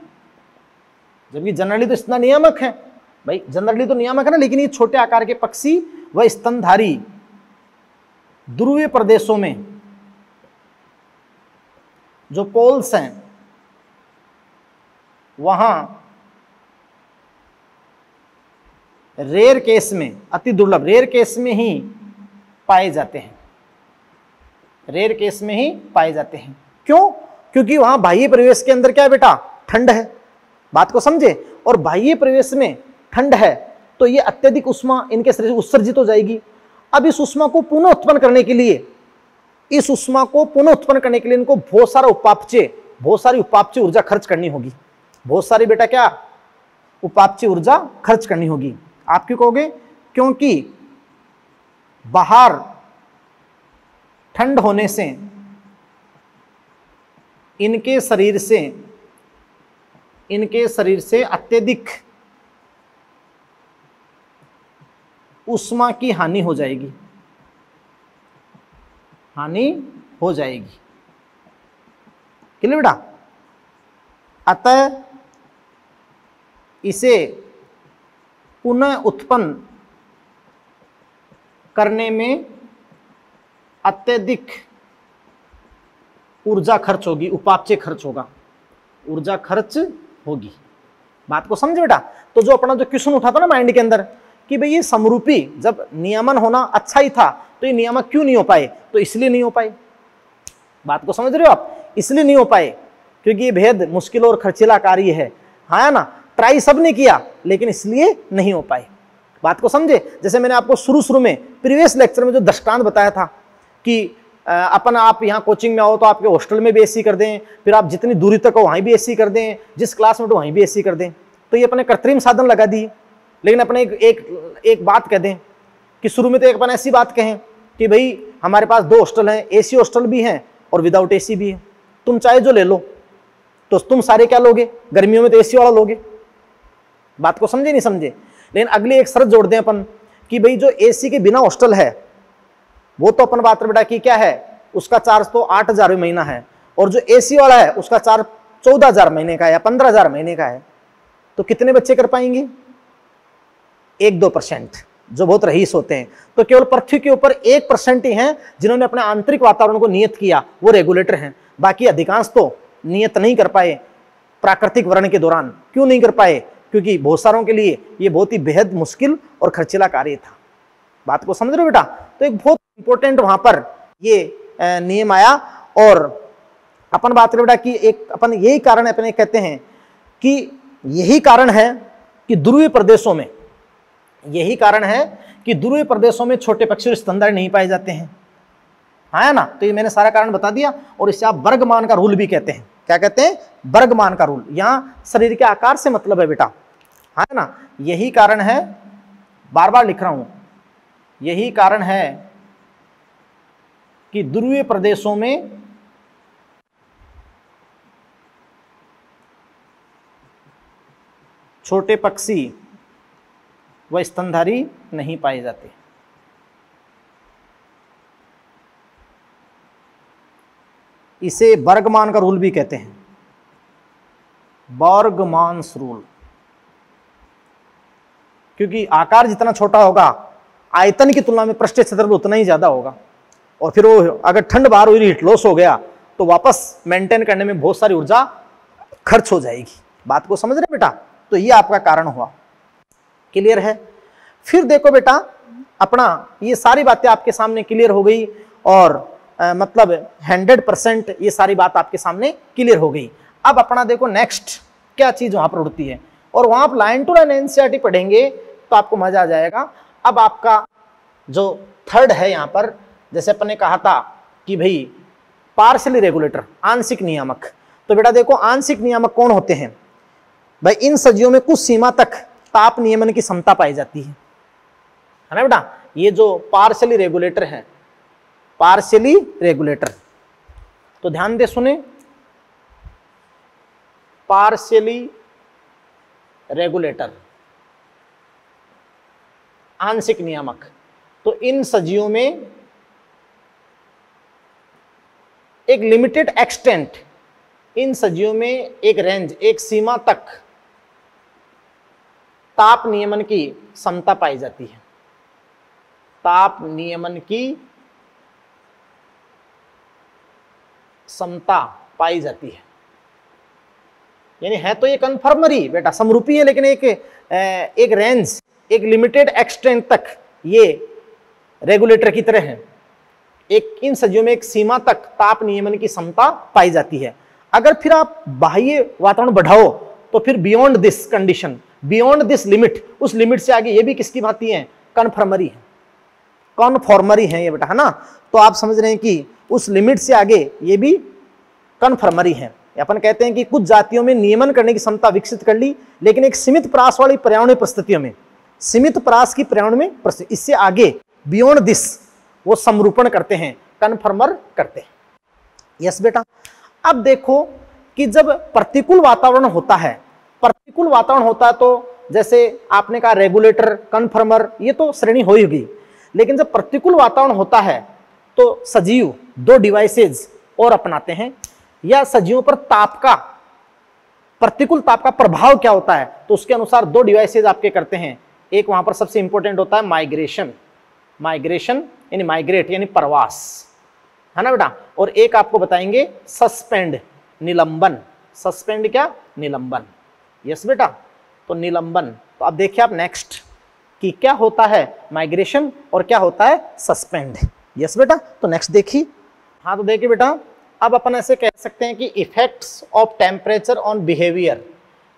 जबकि जनरली तो स्तन नियामक है भाई, जनरली तो नियामक है ना, लेकिन ये छोटे आकार के पक्षी व स्तनधारी ध्रुवीय प्रदेशों में जो पोल्स हैं वहां रेयर केस में, अति दुर्लभ रेयर केस में ही पाए जाते हैं, रेयर केस में ही पाए जाते हैं। क्यों? क्योंकि वहां बाह्य परिवेश के अंदर क्या है बेटा? ठंड है। बात को समझे। और बाह्य परिवेश में ठंड है तो ये अत्यधिक उष्मा इनके शरीर से उत्सर्जित हो जाएगी। अब इस उष्मा को पुनः उत्पन्न करने के लिए, इनको बहुत सारी उपापचय ऊर्जा खर्च करनी होगी। बहुत सारी बेटा क्या? उपापचय ऊर्जा खर्च करनी होगी। आप क्यों कहोगे? क्योंकि बाहर ठंड होने से इनके शरीर से अत्यधिक उष्मा की हानि हो जाएगी, क्लियर बेटा। अतः इसे पुनः उत्पन्न करने में अत्यधिक ऊर्जा खर्च होगी, उपापचय खर्च होगा, ऊर्जा खर्च होगी। बात को समझे बेटा। तो जो अपना जो क्वेश्चन उठा था ना माइंड के अंदर कि भाई ये समरूपी जब नियमन होना अच्छा ही था तो ये नियामक क्यों नहीं हो पाए? तो इसलिए नहीं हो पाए, बात को समझ रहे हो आप? इसलिए नहीं हो पाए क्योंकि ये भेद मुश्किल और खर्चीला कार्य है, हाँ ना। ट्राई सबने किया लेकिन इसलिए नहीं हो पाए। बात को समझे? जैसे मैंने आपको शुरू में प्रीवियस लेक्चर में जो दृष्टांत बताया था कि अपन आप यहाँ कोचिंग में आओ तो आपके हॉस्टल में भी एसी कर दें, फिर आप जितनी दूरी तक हो वहीं भी एसी कर दें, जिस क्लास में तो वहीं भी एसी कर दें, तो ये अपने कृत्रिम साधन लगा दिए। लेकिन अपने एक बात कह दें कि शुरू में तो एक अपन ऐसी बात कहें कि भाई हमारे पास 2 हॉस्टल हैं, एसी हॉस्टल भी हैं और विदाउट एसी भी है, तुम चाहे जो ले लो। तो तुम सारे क्या लोगे? गर्मियों में तो एसी वाला लोगे। बात को समझे नहीं समझे? लेकिन अगली एक शर्त जोड़ दें अपन कि भाई जो एसी के बिना हॉस्टल है वो तो अपन बात बेटा की क्या है, उसका चार्ज तो 8,000 महीना है, और जो एसी वाला है उसका चार्ज 14,000 महीने का है या 15,000 महीने का है। तो कितने बच्चे कर पाएंगे? 1-2% जो बहुत रईस होते हैं। तो केवल पृथ्वी के ऊपर 1% ही हैं जिन्होंने अपने आंतरिक वातावरण को नियत किया, वो रेगुलेटर हैं। बाकी अधिकांश तो नियत नहीं कर पाए प्राकृतिक वर्ण के दौरान। क्यों नहीं कर पाए? क्योंकि बहुत सारों के लिए ये बहुत ही बेहद मुश्किल और खर्चीला कार्य था। बात को समझ रहे हो बेटा? तो एक बहुत इंपॉर्टेंट वहां पर ये नियम आया। और अपन बात करें बेटा कि एक अपन यही कारण अपने कहते हैं कि यही कारण है कि ध्रुवीय प्रदेशों में, यही कारण है कि ध्रुवीय प्रदेशों में छोटे पक्षी और स्तनधारी नहीं पाए जाते हैं, हाँ ना। तो ये मैंने सारा कारण बता दिया। और इससे आप बर्गमान का रूल भी कहते हैं। क्या कहते हैं? बर्गमान का रूल। यहाँ शरीर के आकार से मतलब है बेटा, हाँ ना। यही कारण है, बार बार लिख रहा हूं, यही कारण है कि ध्रुवीय प्रदेशों में छोटे पक्षी व स्तनधारी नहीं पाए जाते। इसे बर्गमान का रूल भी कहते हैं, बर्गमान्स रूल। क्योंकि आकार जितना छोटा होगा आयतन की तुलना में पृष्ठीय क्षेत्रफल उतना ही ज्यादा होगा, और फिर वो अगर ठंड बाहर हुई, हीट लॉस हो गया तो वापस मेंटेन करने में बहुत सारी ऊर्जा खर्च हो जाएगी। बात को समझ रहे बेटा? तो ये आपका कारण हुआ। क्लियर है? फिर देखो बेटा, अपना ये सारी बातें आपके सामने क्लियर हो गई, और मतलब 100% ये सारी बात आपके सामने क्लियर हो गई। अब अपना देखो नेक्स्ट क्या चीज वहां पर उड़ती है, और वहां आप लाइन टू लाइन एनसीईआरटी पढ़ेंगे तो आपको मजा आ जाएगा। अब आपका जो थर्ड है यहां पर, जैसे अपन ने कहा था कि भाई पार्शियली रेगुलेटर, आंशिक नियामक। तो बेटा देखो आंशिक नियामक कौन होते हैं भाई? इन सजीवों में कुछ सीमा तक ताप नियमन की क्षमता पाई जाती है ना बेटा। ये जो पार्शियली रेगुलेटर है, पार्शियली रेगुलेटर, तो ध्यान दे सुने, पार्शियली रेगुलेटर, आंशिक नियामक। तो इन सजीवों में एक लिमिटेड एक्सटेंट, इन सजीवों में एक रेंज, एक सीमा तक ताप नियमन की क्षमता पाई जाती है। ताप नियमन की क्षमता पाई जाती है, यानी है तो ये कन्फर्मरी बेटा, समरूपी है, लेकिन एक रेंज, एक लिमिटेड एक्सटेंट तक ये रेगुलेटर की तरह है। एक इन सजीवों में एक सीमा तक ताप नियमन की क्षमता पाई जाती है। अगर फिर आप बाह्य वातावरण बढ़ाओ तो फिर beyond this condition, beyond this limit, उस लिमिट से आगे ये भी किसकी भांति है? कन्फर्मरी है, कन्फॉर्मरी है ये बेटा, है ना। तो आप समझ रहे हैं कि उस लिमिट से आगे ये भी कन्फर्मरी है। अपन कहते हैं कि कुछ जातियों में नियमन करने की क्षमता विकसित कर ली, लेकिन एक सीमित परास वाली पर्यावरणीय परिस्थितियों में, सीमित परास की पर्यावरण में, इससे आगे बियॉन्ड दिस वो समरूपण करते हैं, कन्फर्मर करते हैं। यस बेटा। अब देखो कि जब प्रतिकूल वातावरण होता है, प्रतिकूल वातावरण होता है तो जैसे आपने कहा रेगुलेटर, कन्फर्मर, ये तो श्रेणी हो ही होगी। लेकिन जब प्रतिकूल वातावरण होता है तो सजीव 2 डिवाइसेज और अपनाते हैं, या सजीवों पर ताप का, प्रतिकूल ताप का प्रभाव क्या होता है, तो उसके अनुसार 2 डिवाइसेज आपके करते हैं। एक वहां पर सबसे इंपॉर्टेंट होता है माइग्रेशन, माइग्रेशन यानी माइग्रेट यानी प्रवास, है ना बेटा। और एक आपको बताएंगे सस्पेंड, निलंबन। सस्पेंड क्या? निलंबन। यस बेटा। तो निलंबन, तो अब देखिए आप नेक्स्ट कि क्या होता है माइग्रेशन और क्या होता है सस्पेंड। यस बेटा। तो नेक्स्ट देखिए, हाँ तो देखिए बेटा अब अपन ऐसे कह सकते हैं कि effects of temperature on behaviour,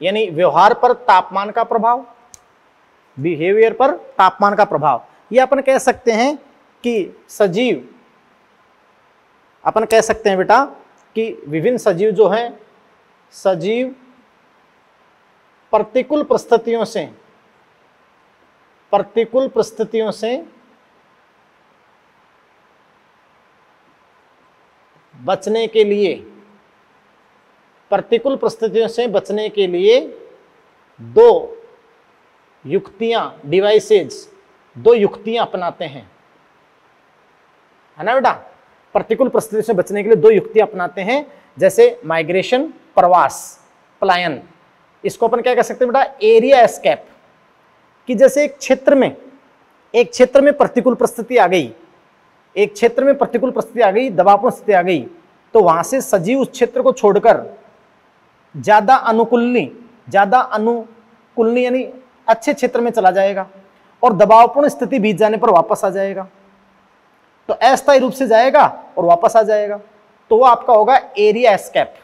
यानी व्यवहार पर तापमान का प्रभाव, बिहेवियर पर तापमान का प्रभाव। ये अपन कह सकते हैं कि सजीव, अपन कह सकते हैं बेटा कि विभिन्न सजीव जो हैं, सजीव प्रतिकूल परिस्थितियों से बचने के लिए, प्रतिकूल परिस्थितियों से बचने के लिए दो युक्तियां, डिवाइसेज, दो युक्तियां अपनाते हैं, है ना बेटा। प्रतिकूल परिस्थितियों से बचने के लिए दो युक्तियां अपनाते हैं, जैसे माइग्रेशन, प्रवास, पलायन। इसको अपन क्या कह सकते हैं बेटा, एरिया एस्केप। कि जैसे एक क्षेत्र में प्रतिकूल परिस्थिति आ गई, एक क्षेत्र में प्रतिकूल परिस्थिति आ गई, दबावपूर्ण स्थिति आ गई, तो वहां से सजीव उस क्षेत्र को छोड़कर ज्यादा अनुकूलनी यानी अच्छे क्षेत्र में चला जाएगा और दबावपूर्ण स्थिति बीत जाने पर वापस आ जाएगा। तो अस्थायी रूप से जाएगा और वापस आ जाएगा, तो वो आपका होगा एरिया एस्केप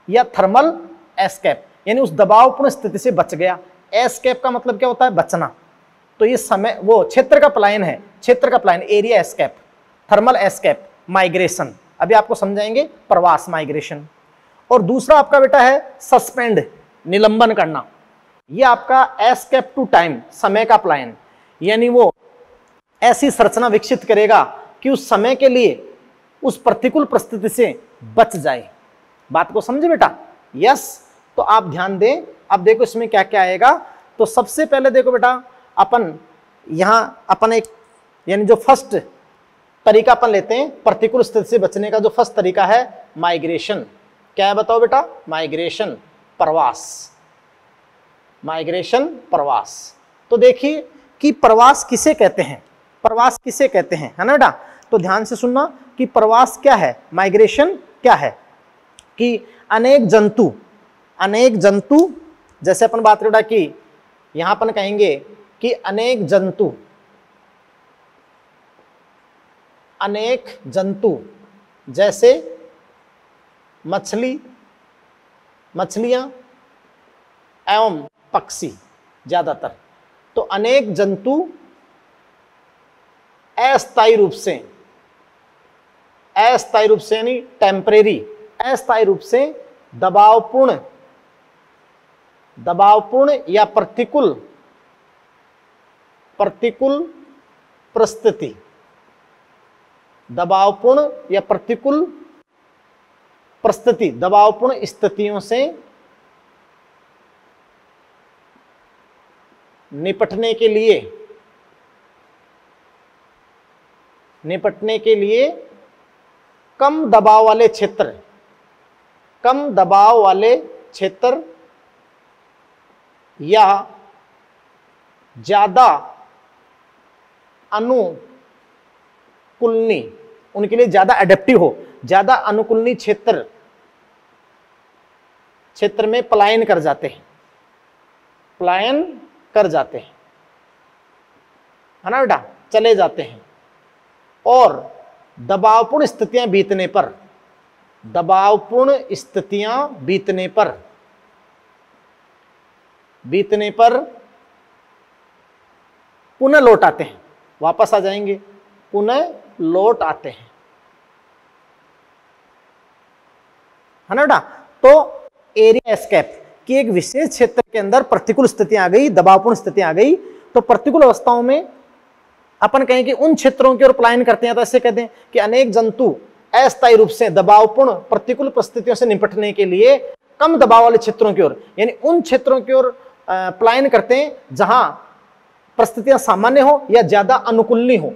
या थर्मल एस्केप, यानी उस दबावपूर्ण स्थिति से बच गया। एस्केप का मतलब क्या होता है, बचना। तो ये समय वो क्षेत्र का पलायन है, क्षेत्र का पलायन, area escape, thermal escape, migration. अभी आपको समझाएंगे प्रवास, माइग्रेशन। और दूसरा आपका बेटा है सस्पेंड, निलंबन करना। ये आपका एस्केप टू टाइम, समय का पलायन, यानी वो ऐसी संरचना विकसित करेगा कि उस समय के लिए उस प्रतिकूल परिस्थिति से बच जाए। बात को समझे बेटा? यस। तो आप ध्यान दें, अब देखो इसमें क्या क्या आएगा। तो सबसे पहले देखो बेटा, अपन एक यानी जो फर्स्ट तरीका अपन लेते हैं प्रतिकूल स्थिति से बचने का, जो फर्स्ट तरीका है माइग्रेशन। क्या है बताओ बेटा? माइग्रेशन, प्रवास, माइग्रेशन, प्रवास। तो देखिए कि प्रवास किसे कहते हैं, प्रवास किसे कहते हैं, है ना बेटा? तो ध्यान से सुनना कि प्रवास क्या है, माइग्रेशन क्या है। कि अनेक जंतु, जैसे अपन बात करें कि यहां अपन कहेंगे कि अनेक जंतु जैसे मछलियां एवं पक्षी ज्यादातर, तो अनेक जंतु अस्थायी रूप से यानी टेम्परेरी, अस्थायी रूप से दबावपूर्ण या प्रतिकूल परिस्थिति, दबावपूर्ण स्थितियों से निपटने के लिए कम दबाव वाले क्षेत्र या ज्यादा अनुकूलनी, उनके लिए ज्यादा एडेप्टिव हो, ज्यादा अनुकूलनी क्षेत्र में पलायन कर जाते हैं, है ना बेटा? चले जाते हैं। और दबावपूर्ण स्थितियां बीतने पर पुनः लौट आते हैं, वापस आ जाएंगे, पुनः लौट आते हैं, है ना बेटा? तो एरिया एस्केप कि एक विशेष क्षेत्र के अंदर प्रतिकूल स्थितियां आ गई, दबावपूर्ण स्थितियां आ गई, तो प्रतिकूल अवस्थाओं में अपन कहें कि उन क्षेत्रों की ओर पलायन करते हैं। तो ऐसे कहते हैं कि अनेक जंतु अस्थायी रूप से दबावपूर्ण प्रतिकूल परिस्थितियों से निपटने के लिए कम दबाव वाले क्षेत्रों की ओर, यानी उन क्षेत्रों की ओर पलायन करते हैं जहां परिस्थितियां सामान्य हो या ज्यादा अनुकूलनी हो,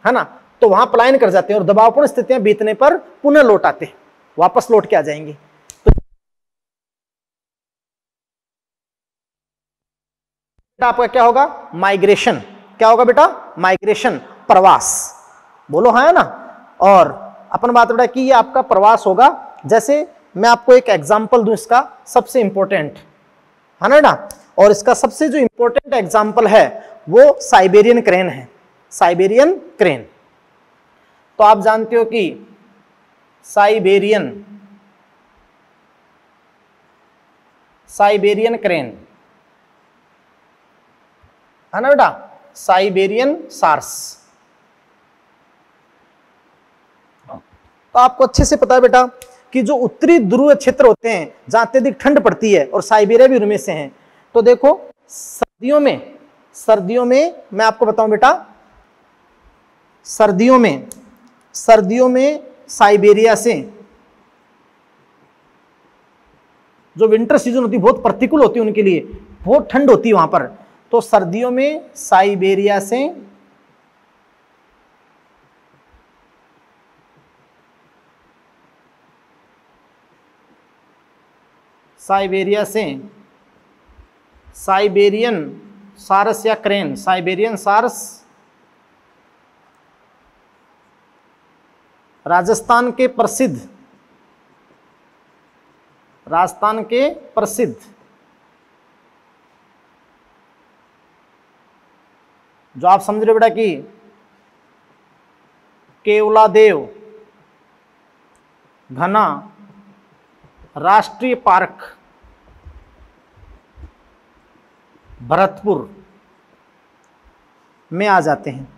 है ना? तो वहां पलायन कर जाते हैं और दबावपूर्ण स्थितियां बीतने पर पुनः लौट आते हैं, वापस लौट के आ जाएंगे। तो आपका क्या होगा? माइग्रेशन। क्या होगा बेटा? माइग्रेशन, प्रवास। बोलो हाँ, है ना? और अपन बात बेटा कि ये आपका प्रवास होगा। जैसे मैं आपको एक एग्जांपल दूं इसका, सबसे इंपॉर्टेंट, है ना बेटा? और इसका सबसे जो इंपॉर्टेंट एग्जांपल है वो साइबेरियन क्रेन है, साइबेरियन क्रेन। तो आप जानते हो कि साइबेरियन क्रेन, है ना बेटा, साइबेरियन सार्स। तो आपको अच्छे से पता है बेटा कि जो उत्तरी ध्रुव क्षेत्र होते हैं जहां अत्यधिक ठंड पड़ती है, और साइबेरिया भी उनमें से हैं। तो देखो सर्दियों में मैं आपको बताऊं बेटा, सर्दियों में साइबेरिया से जो विंटर सीजन होती है बहुत प्रतिकूल होती है उनके लिए, बहुत ठंड होती है वहां पर। तो सर्दियों में साइबेरिया से साइबेरियन सारस या क्रेन, साइबेरियन सारस राजस्थान के प्रसिद्ध जो आप समझ रहे हो बेटा कि केवलादेव घना राष्ट्रीय पार्क भरतपुर में आ जाते हैं।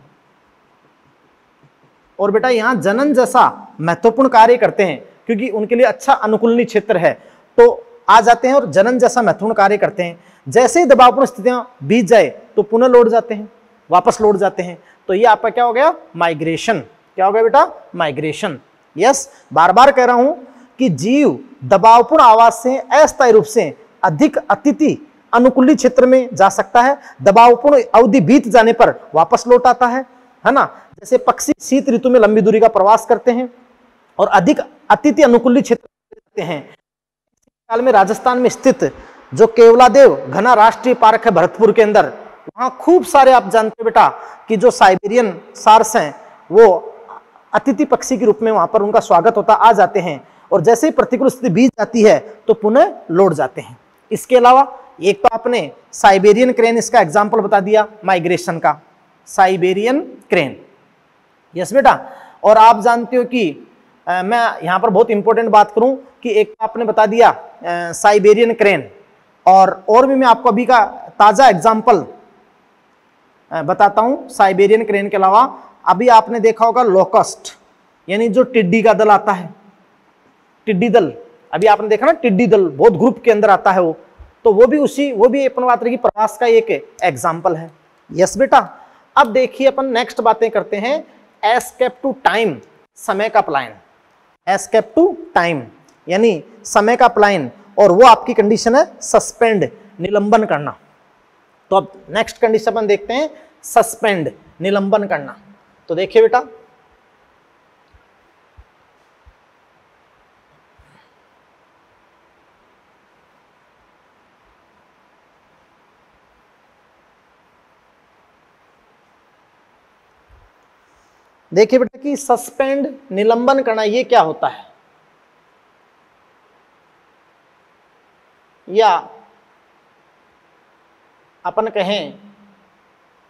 और बेटा यहां जनन जैसा महत्वपूर्ण कार्य करते हैं, क्योंकि उनके लिए अच्छा अनुकूलनीय क्षेत्र है, तो आ जाते हैं और जनन जैसा महत्वपूर्ण कार्य करते हैं। जैसे ही दबावपूर्ण स्थितियां बीत जाए तो पुनः लौट जाते हैं, वापस लौट जाते हैं। तो ये आपका क्या हो गया, माइग्रेशन। क्या हो गया बेटा, माइग्रेशन। यस, बार बार कह रहा हूं कि जीव दबावपूर्ण आवास से अस्थायी रूप से अधिक अतिथि अनुकूली क्षेत्र में जा सकता है, दबावपूर्ण अवधि बीत जाने पर वापस लौट आता है ना। जैसे पक्षी शीत ऋतु में लंबी दूरी का प्रवास करते हैं और अधिक अतिथि अनुकूली क्षेत्र में जाते हैं। काल में राजस्थान में स्थित जो केवलादेव घना राष्ट्रीय पार्क है भरतपुर के अंदर, वहां खूब सारे आप जानते हो बेटा कि जो साइबेरियन सार्स हैं वो अतिथि पक्षी के रूप में वहां पर उनका स्वागत होता, आ जाते हैं। और जैसे ही प्रतिकूल स्थिति बीत जाती है तो पुनः लौट जाते हैं। इसके अलावा एक तो आपने साइबेरियन क्रेन इसका एग्जाम्पल बता दिया माइग्रेशन का, साइबेरियन क्रेन। यस बेटा, और आप जानते हो कि मैं यहां पर बहुत इंपॉर्टेंट बात करूं कि एक आपने बता दिया साइबेरियन क्रेन, और भी मैं आपको अभी का ताजा एग्जाम्पल बताता हूं साइबेरियन क्रेन के अलावा। अभी आपने देखा होगा लोकस्ट, यानी जो टिड्डी का दल आता है, टिड्डी दल, अभी आपने देखा ना टिड्डी दल बहुत ग्रुप के अंदर आता है वो, तो वो भी अपन बात रही प्रवास का एक एग्जाम्पल है। यस बेटा, अब देखिए अपन नेक्स्ट बातें करते हैं एस्केप टू टाइम, समय का पलायन। एस्केप टू टाइम यानी समय का पलायन, और वो आपकी कंडीशन है सस्पेंड, निलंबन करना। तो अब नेक्स्ट कंडीशन अपन देखते हैं सस्पेंड, निलंबन करना। तो देखिए बेटा, देखिए बेटा कि सस्पेंड, निलंबन करना ये क्या होता है, या अपन कहें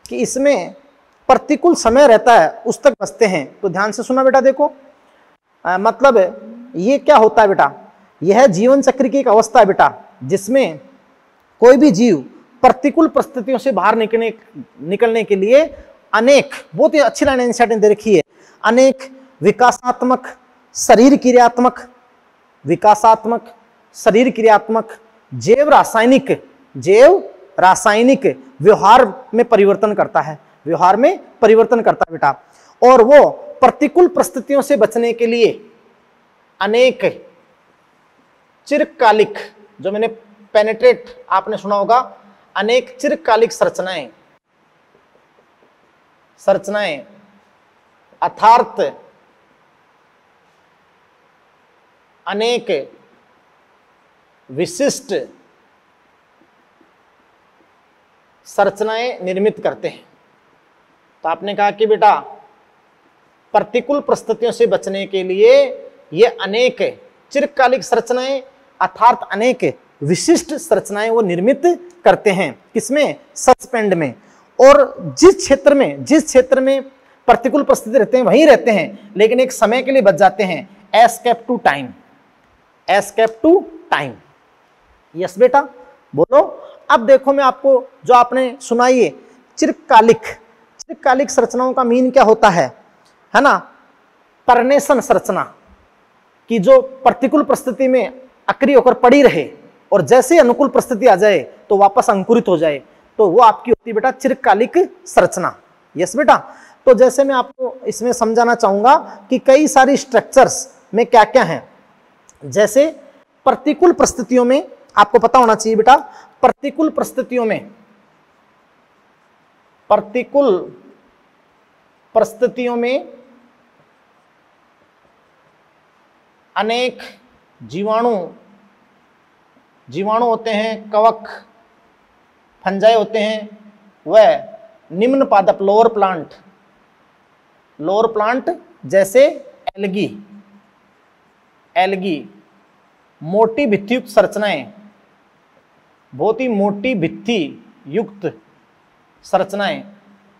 कि इसमें प्रतिकूल समय रहता है उस तक बचते हैं। तो ध्यान से सुना बेटा, देखो मतलब ये क्या होता है बेटा, यह जीवन चक्र की एक अवस्था है बेटा जिसमें कोई भी जीव प्रतिकूल परिस्थितियों से बाहर निकलने के लिए अनेक, बहुत ही अच्छी लाइन इंसाइट दे रखी है, अनेक विकासात्मक, शरीर क्रियात्मक, जैव रासायनिक व्यवहार में परिवर्तन करता है, बेटा। और वो प्रतिकूल परिस्थितियों से बचने के लिए अनेक चिरकालिक, जो मैंने पेनेट्रेट आपने सुना होगा, अनेक चिरकालिक संरचनाएं अर्थात अनेक विशिष्ट संरचनाएं निर्मित करते हैं। तो आपने कहा कि बेटा प्रतिकूल परिस्थितियों से बचने के लिए ये अनेक चिरकालिक संरचनाएं अर्थात अनेक विशिष्ट संरचनाएं वो निर्मित करते हैं, किसमें, सस्पेंड में। और जिस क्षेत्र में प्रतिकूल परिस्थिति रहते हैं वहीं रहते हैं, लेकिन एक समय के लिए बच जाते हैं, escape to time, escape to time. Yes बेटा, बोलो। अब देखो मैं आपको जो आपने सुनाई चिरकालिक, चिरकालिक संरचनाओं का मीन क्या होता है ना? परनेशन संरचना की जो प्रतिकूल परिस्थिति में अक्रिय होकर पड़ी रहे और जैसे ही अनुकूल परिस्थिति आ जाए तो वापस अंकुरित हो जाए, तो वो आपकी होती है बेटा चिरकालिक संरचना। यस बेटा। तो जैसे मैं आपको इसमें समझाना चाहूंगा कि कई सारी स्ट्रक्चर्स में क्या क्या है। जैसे प्रतिकूल परिस्थितियों में आपको पता होना चाहिए बेटा, प्रतिकूल परिस्थितियों में, प्रतिकूल परिस्थितियों में अनेक जीवाणु होते हैं, कवक फंजाई होते हैं, वह निम्न पादप लोअर प्लांट जैसे एल्गी, मोटी भित्ति युक्त संरचनाएं, बहुत ही मोटी भित्ति युक्त संरचनाएं,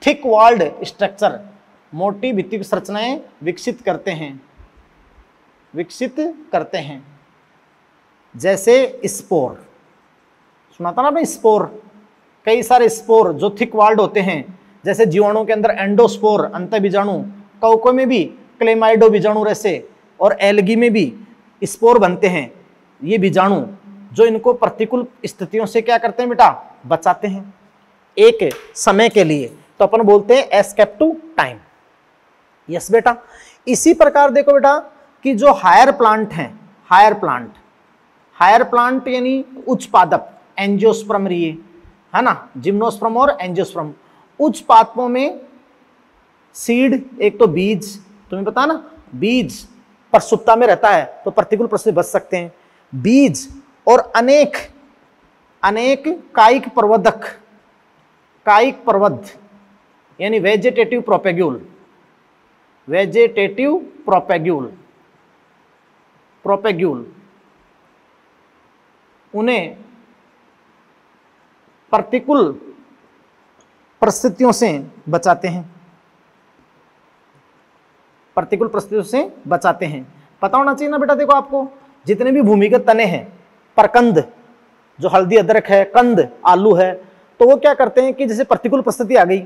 थिक वॉल्ड स्ट्रक्चर, मोटी भित्ति युक्त संरचनाएं विकसित करते हैं। जैसे स्पोर, सुना था ना आपने स्पोर, कई सारे स्पोर जो थिक वॉल्ड होते हैं, जैसे जीवाणु के अंदर एंडोस्पोर अंतःबीजाणु, कवकों में भी क्लेमाइडो बीजाणु रैसे, और एल्गी में भी स्पोर बनते हैं। ये बीजाणु जो इनको प्रतिकूल स्थितियों से क्या करते हैं बेटा, बचाते हैं एक समय के लिए, तो अपन बोलते हैं एस्केप टू टाइम। यस बेटा। इसी प्रकार देखो बेटा कि जो हायर प्लांट हैं, हायर प्लांट यानी उच्च पादप, एंजियोस्पर्म रही है ना, जिम्नोस्पर्म और एंजियोस्पर्म। उच्च पादपों में सीड, एक तो बीज, तुम्हें पता ना, बीज प्रसुप्ता में रहता है तो प्रतिकूल परिस्थिति बच सकते हैं। बीज और अनेक कायिक प्रवर्ध यानी वेजिटेटिव प्रोपेग्यूल, उन्हें प्रतिकूल परिस्थितियों से बचाते हैं, प्रतिकूल परिस्थितियों से बचाते हैं। पता होना चाहिए ना बेटा, देखो आपको जितने भी भूमिगत तने हैं, प्रकंद जो हल्दी अदरक है, कंद आलू है, तो वो क्या करते हैं कि जैसे प्रतिकूल परिस्थिति आ गई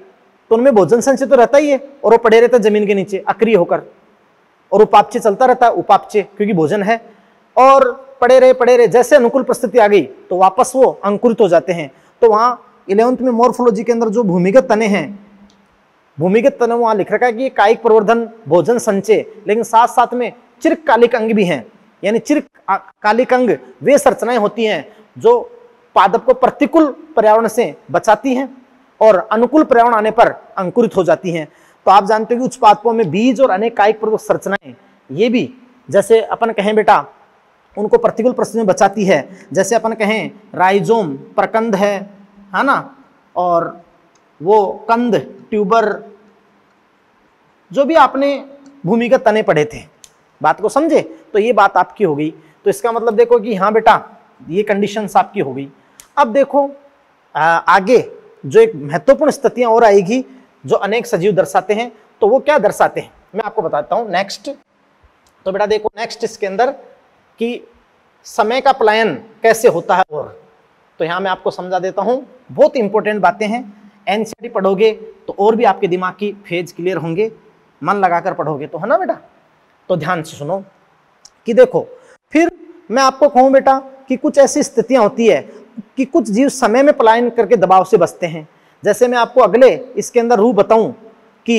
तो उनमें भोजन संचय तो रहता ही है और वो पड़े रहते हैं जमीन के नीचे अक्रिय होकर, और उपापचय चलता रहता है, उपापचय क्योंकि भोजन है, और पड़े रहे जैसे अनुकूल परिस्थिति आ गई तो वापस वो अंकुरित हो जाते हैं। तो वहां 11th में मॉर्फोलॉजी के अंदर जो भूमिगत तने हैं, भूमिगत तने वहां लिख रखा है कि कायिक प्रवर्धन, भोजन संचय, लेकिन साथ साथ में चिरकालिक अंग भी हैं। यानी चिरकालिक अंग वे संरचनाएं होती हैं जो पादप को प्रतिकूल पर्यावरण से बचाती हैं और अनुकूल पर्यावरण आने पर अंकुरित हो जाती हैं। तो आप जानते हो कि उच्च पादपों में बीज और अनेक कायिक प्रवर्धक संरचनाएं, ये भी जैसे अपन कहें बेटा उनको प्रतिकूल परिस्थिति में बचाती है। जैसे अपन कहें राइजोम प्रकंद है ना, और वो कंद ट्यूबर, जो भी आपने भूमिगत तने पढ़े थे, बात को समझे, तो ये बात आपकी हो गई। तो इसका मतलब देखो कि हाँ बेटा ये कंडीशंस आपकी हो गई। अब देखो आगे जो एक महत्वपूर्ण स्थितियां और आएगी जो अनेक सजीव दर्शाते हैं, तो वो क्या दर्शाते हैं मैं आपको बताता हूं नेक्स्ट। तो बेटा देखो नेक्स्ट इसके अंदर कि समय का पलायन कैसे होता है, और तो यहां मैं आपको समझा देता हूं, बहुत इंपॉर्टेंट बातें हैं। एनसीईआरटी पढ़ोगे तो और भी आपके दिमाग की फेज क्लियर होंगे, मन लगाकर पढ़ोगे तो, है ना बेटा। तो ध्यान से सुनो कि देखो, फिर मैं आपको कहूं बेटा कि कुछ ऐसी स्थितियां होती है कि कुछ जीव समय में पलायन करके दबाव से बचते हैं। जैसे मैं आपको अगले इसके अंदर रूप बताऊं कि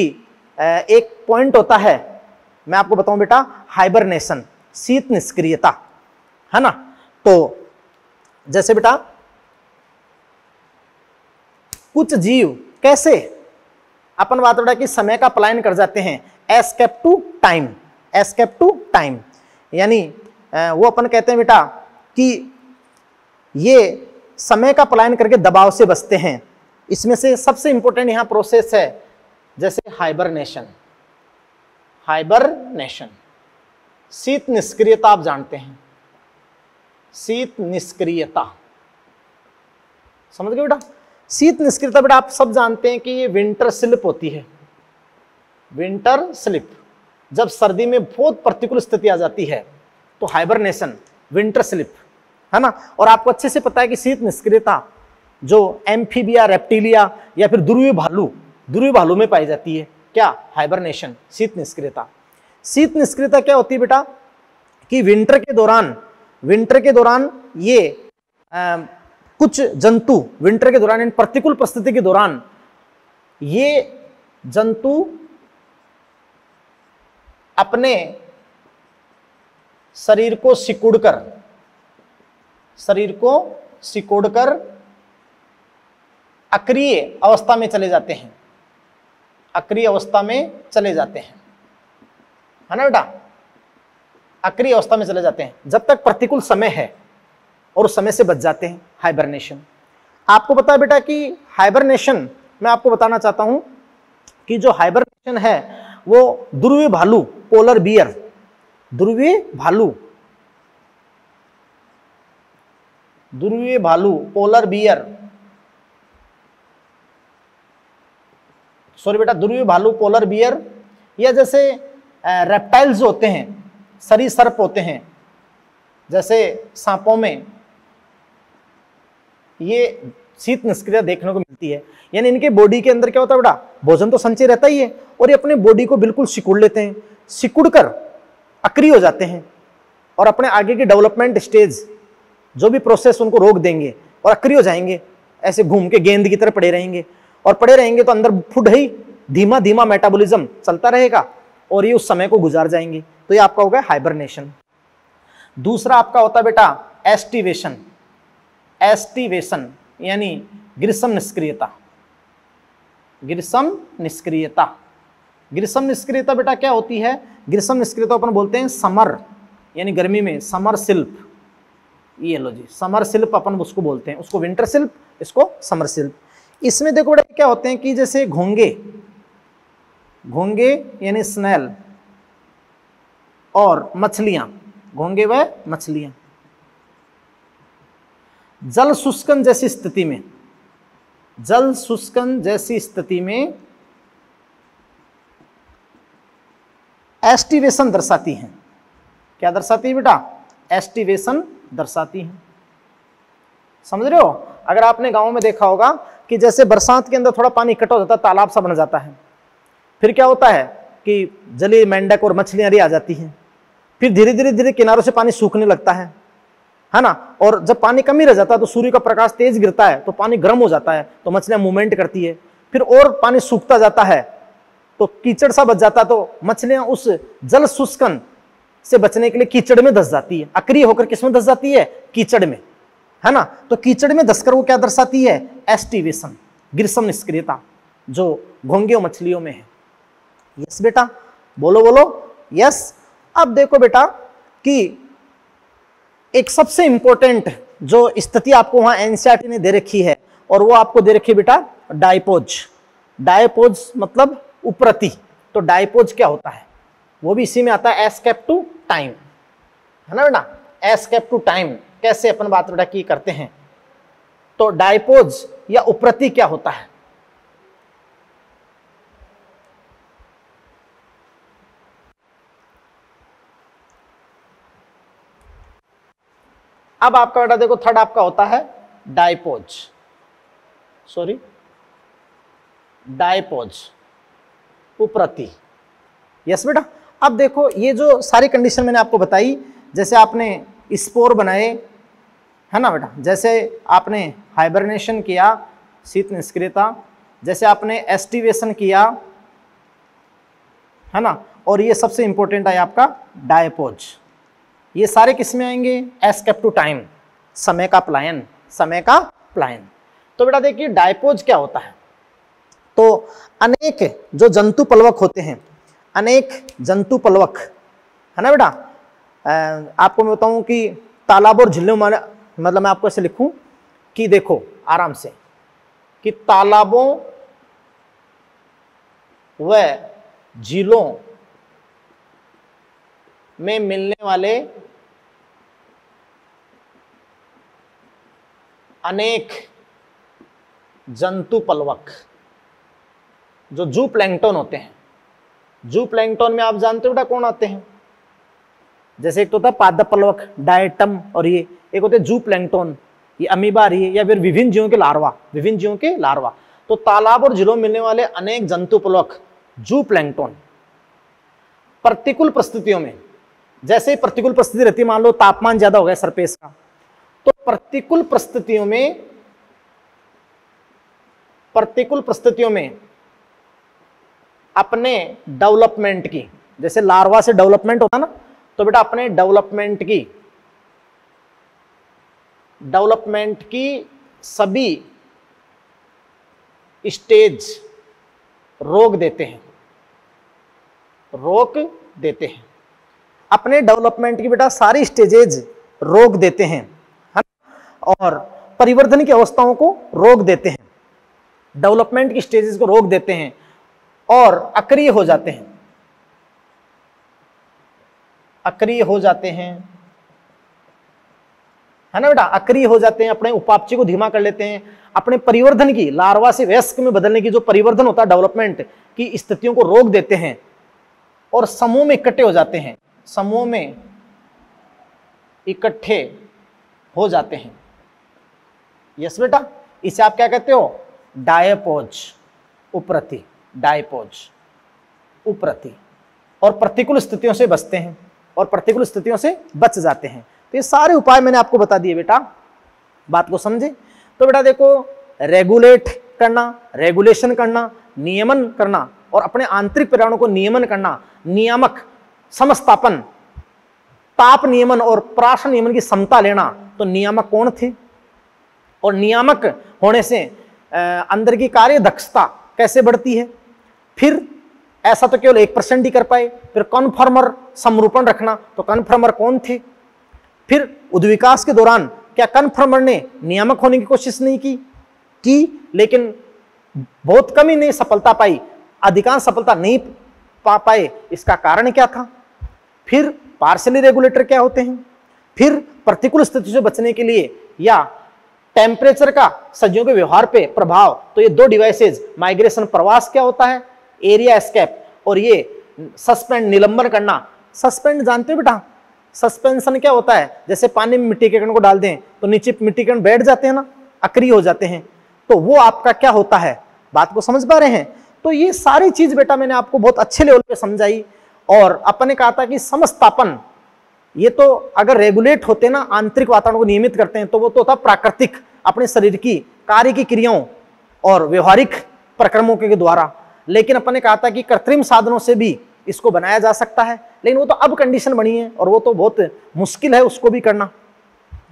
एक पॉइंट होता है, मैं आपको बताऊं बेटा हाइबरनेशन, शीत निष्क्रियता, है ना। तो जैसे बेटा कुछ जीव कैसे अपन बात बेटा कि समय का पलायन कर जाते हैं, एस्केप टू टाइम, यानी वो अपन कहते हैं बेटा कि ये समय का पलायन करके दबाव से बचते हैं। इसमें से सबसे इंपॉर्टेंट यहां प्रोसेस है जैसे हाइबरनेशन, शीत निष्क्रियता, आप जानते हैं शीत निष्क्रियता, समझ गए बेटा। शीत निष्क्रियता बेटा आप सब जानते हैं कि ये विंटर स्लिप होती है, विंटर स्लिप, जब सर्दी में बहुत प्रतिकूल स्थिति आ जाती है तो हाइबरनेशन, विंटर स्लिप, है ना। और आपको अच्छे से पता है कि शीत निष्क्रियता जो एम्फीबिया, रेप्टिलिया या फिर ध्रुवीय भालू में पाई जाती है, क्या, हाइबरनेशन, शीत निष्क्रियता। शीत निष्क्रियता क्या होती है बेटा कि विंटर के दौरान ये कुछ जंतु विंटर के दौरान, इन प्रतिकूल परिस्थिति के दौरान ये जंतु अपने शरीर को सिकुड़कर अक्रिय अवस्था में चले जाते हैं, है ना बेटा, अक्रिय अवस्था में चले जाते हैं जब तक प्रतिकूल समय है, और उस समय से बच जाते हैं, हाइबरनेशन। आपको पता है बेटा कि हाइबरनेशन, मैं आपको बताना चाहता हूं कि जो हाइबरनेशन है वो ध्रुवीय भालू, polar bear, polar bear, sorry बेटा, ध्रुवीय भालू, पोलर बियर, या जैसे रेप्टाइल्स होते हैं, सरीसृप होते हैं, जैसे सांपों में ये शीत निष्क्रियता देखने को मिलती है। यानी इनके बॉडी के अंदर क्या होता है बेटा, भोजन तो संचय रहता ही है, और ये अपने बॉडी को बिल्कुल सिकुड़ लेते हैं, सिकुड़कर अक्रिय हो जाते हैं, और अपने आगे की डेवलपमेंट स्टेज जो भी प्रोसेस उनको रोक देंगे और अक्रिय हो जाएंगे, ऐसे घूम के गेंद की तरह पड़े रहेंगे, और पड़े रहेंगे तो अंदर फूड है ही, धीमा धीमा मेटाबॉलिज्म चलता रहेगा, और ये उस समय को गुजार जाएंगे। तो ये आपका हो गया हाइबरनेशन। दूसरा आपका होता है बेटा एस्टिवेशन, यानी ग्रीष्म निष्क्रियता बेटा क्या होती है, ग्रीष्म निष्क्रियता अपन बोलते हैं समर, यानी गर्मी में समर सिल्प, ये लो जी, समर सिल्प अपन उसको बोलते हैं, उसको विंटर सिल्प, इसको समर सिल्प। इसमें देखो बेटा क्या होते हैं कि जैसे घोंगे यानी स्नेल और मछलियां, घोंगे व मछलियां जल शुष्कन जैसी स्थिति में एस्टिवेशन दर्शाती हैं। क्या दर्शाती है बेटा, एस्टिवेशन दर्शाती हैं। समझ रहे हो, अगर आपने गांव में देखा होगा कि जैसे बरसात के अंदर थोड़ा पानी इकट्ठा हो जाता है, तालाब सा बन जाता है, फिर क्या होता है कि जलीय मेंढक और मछलियां आ जाती हैं, फिर धीरे धीरे किनारों से पानी सूखने लगता है ना। और जब पानी कम ही रह जाता है तो सूर्य का प्रकाश तेज गिरता है तो पानी गर्म हो जाता है, तो मछलियां मूवमेंट करती है, फिर और पानी सूखता जाता है तो कीचड़ सा बच जाता है, तो मछलियां उस जल शुष्कन से बचने के लिए कीचड़ में धस जाती है, अक्रिय होकर किसमें धस जाती है, कीचड़ में, है ना। तो कीचड़ में धसकर वो क्या दर्शाती है, एस्टिवेशन, ग्रीष्म निष्क्रियता, जो घोंगे मछलियों में है। यस बेटा, बोलो यस। अब देखो बेटा कि एक सबसे इंपॉर्टेंट जो स्थिति आपको वहां एनसीईआरटी ने दे रखी है, और वो आपको दे रखी है बेटा डायपोज मतलब उपरति। तो डायपोज क्या होता है, वो भी इसी में आता है, एस्केप टू टाइम, है ना बेटा, एस्केप टू टाइम। कैसे अपन बात बेटा की करते हैं, तो डायपोज या उपरति क्या होता है, अब आपका बेटा देखो थर्ड आपका होता है डायपोज, उपरति। यस बेटा। अब देखो ये जो सारी कंडीशन मैंने आपको बताई, जैसे आपने स्पोर बनाए, है ना बेटा, जैसे आपने हाइबरनेशन किया, शीत निष्क्रियता, जैसे आपने एस्टिवेशन किया, है ना, और ये सबसे इंपॉर्टेंट है आपका डायपोज। ये सारे किस में आएंगे, एस्केप टू टाइम, समय का पलायन। तो बेटा देखिए डायपोज क्या होता है, तो अनेक जो जंतु पलवक होते हैं, है ना बेटा, आपको मैं बताऊं कि तालाब और झीलों में, मतलब मैं आपको ऐसे लिखूं कि देखो आराम से कि तालाबों व झीलों में मिलने वाले अनेक जंतु पलवक जो जू प्लैंकटन होते हैं, जू प्लैंकटन में आप जानते हो बेटा कौन आते हैं, जैसे एक तो होता है पादप प्लवक डायटम, और ये एक होते हैं जू प्लैंकटन, ये अमीबा रही है, या फिर विभिन्न जीवों के लार्वा, विभिन्न जीवों के लार्वा। तो तालाब और झीलों में मिलने वाले अनेक जंतु प्लवक जू प्लैंकटन प्रतिकूल परिस्थितियों में, जैसे ही प्रतिकूल परिस्थिति रहती है, मान लो तापमान ज्यादा हो गया सरफेस का, तो प्रतिकूल परिस्थितियों में अपने डेवलपमेंट की, जैसे लार्वा से डेवलपमेंट होता ना, तो बेटा अपने डेवलपमेंट की सभी स्टेज रोक देते हैं, अपने डेवलपमेंट की बेटा सारी स्टेजेज रोक देते हैं, है ना, और परिवर्धन की अवस्थाओं को रोक देते हैं, डेवलपमेंट की स्टेजेस को रोक देते हैं और अक्रिय हो जाते हैं, है ना बेटा, अक्रिय हो जाते हैं, अपने उपापचय को धीमा कर लेते हैं, अपने परिवर्धन की, लार्वा से वयस्क में बदलने की जो परिवर्धन होता है डेवलपमेंट की स्थितियों को रोक देते हैं और समूह में इकट्ठे हो जाते हैं, यस बेटा, इसे आप क्या कहते हो, डायपोज, उपरति, और प्रतिकूल स्थितियों से बचते हैं और प्रतिकूल स्थितियों से बच जाते हैं। तो ये सारे उपाय मैंने आपको बता दिए बेटा, बात को समझे। तो बेटा देखो, रेगुलेट करना, रेगुलेशन करना, नियमन करना और अपने आंतरिक पर्यावरण को नियमन करना, नियामक, समस्थापन, ताप नियमन और प्राशन नियमन की समता लेना, तो नियामक कौन थे, और नियामक होने से अंदर की कार्य दक्षता कैसे बढ़ती है। फिर ऐसा तो केवल 1% ही कर पाए, फिर कन्फर्मर समरूपण रखना, तो कन्फर्मर कौन थे। फिर उद्विकास के दौरान क्या कन्फर्मर ने नियामक होने की कोशिश नहीं की, लेकिन बहुत कम ही ने सफलता पाई, अधिकांश सफलता नहीं पा पाए, इसका कारण क्या था। फिर पार्शियली रेगुलेटर क्या होते हैं, फिर प्रतिकूल स्थिति से बचने के लिए या टेम्परेचर का सजीवों के व्यवहार पे प्रभाव, तो ये 2 डिवाइसेज, माइग्रेशन प्रवास क्या होता है, एरिया एस्केप, और ये सस्पेंड निलंबन करना। सस्पेंड जानते हो बेटा, सस्पेंशन क्या होता है, जैसे पानी में मिट्टी के कण को डाल दें तो नीचे मिट्टी के कण बैठ जाते हैं ना, अक्रिय हो जाते हैं, तो वो आपका क्या होता है, बात को समझ पा रहे हैं। तो ये सारी चीज बेटा मैंने आपको बहुत अच्छे लेवल पे समझाई, और अपन ने कहा था कि समस्थापन, ये तो अगर रेगुलेट होते ना, आंतरिक वातावरण को नियमित करते हैं, तो वो तो होता प्राकृतिक, अपने शरीर की कार्य की क्रियाओं और व्यवहारिक प्रक्रमों के द्वारा। लेकिन अपन ने कहा था कि कृत्रिम साधनों से भी इसको बनाया जा सकता है, लेकिन वो तो अब कंडीशन बनी है और वो तो बहुत मुश्किल है उसको भी करना,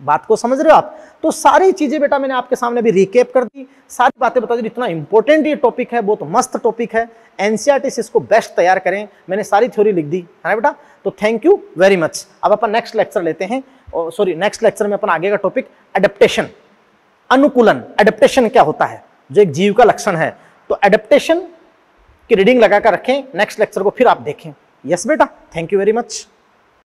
बात को समझ रहे हो आप। तो सारी चीजें बेटा मैंने आपके सामने अभी रिकेप कर दी, सारी बातें बता दी। इतना इंपॉर्टेंट ये टॉपिक है, बहुत मस्त टॉपिक है, एनसीईआरटी से इसको बेस्ट तैयार करें, मैंने सारी थ्योरी लिख दी है ना बेटा। तो थैंक यू वेरी मच। अब अपन नेक्स्ट लेक्चर लेते हैं, नेक्स्ट लेक्चर में अपन आगे का टॉपिक एडेप्टेशन, अनुकूलन, एडेप्टेशन क्या होता है, जो एक जीव का लक्षण है। तो एडेप्टेशन की रीडिंग लगा कर रखें, नेक्स्ट लेक्चर को फिर आप देखें। यस बेटा, थैंक यू वेरी मच।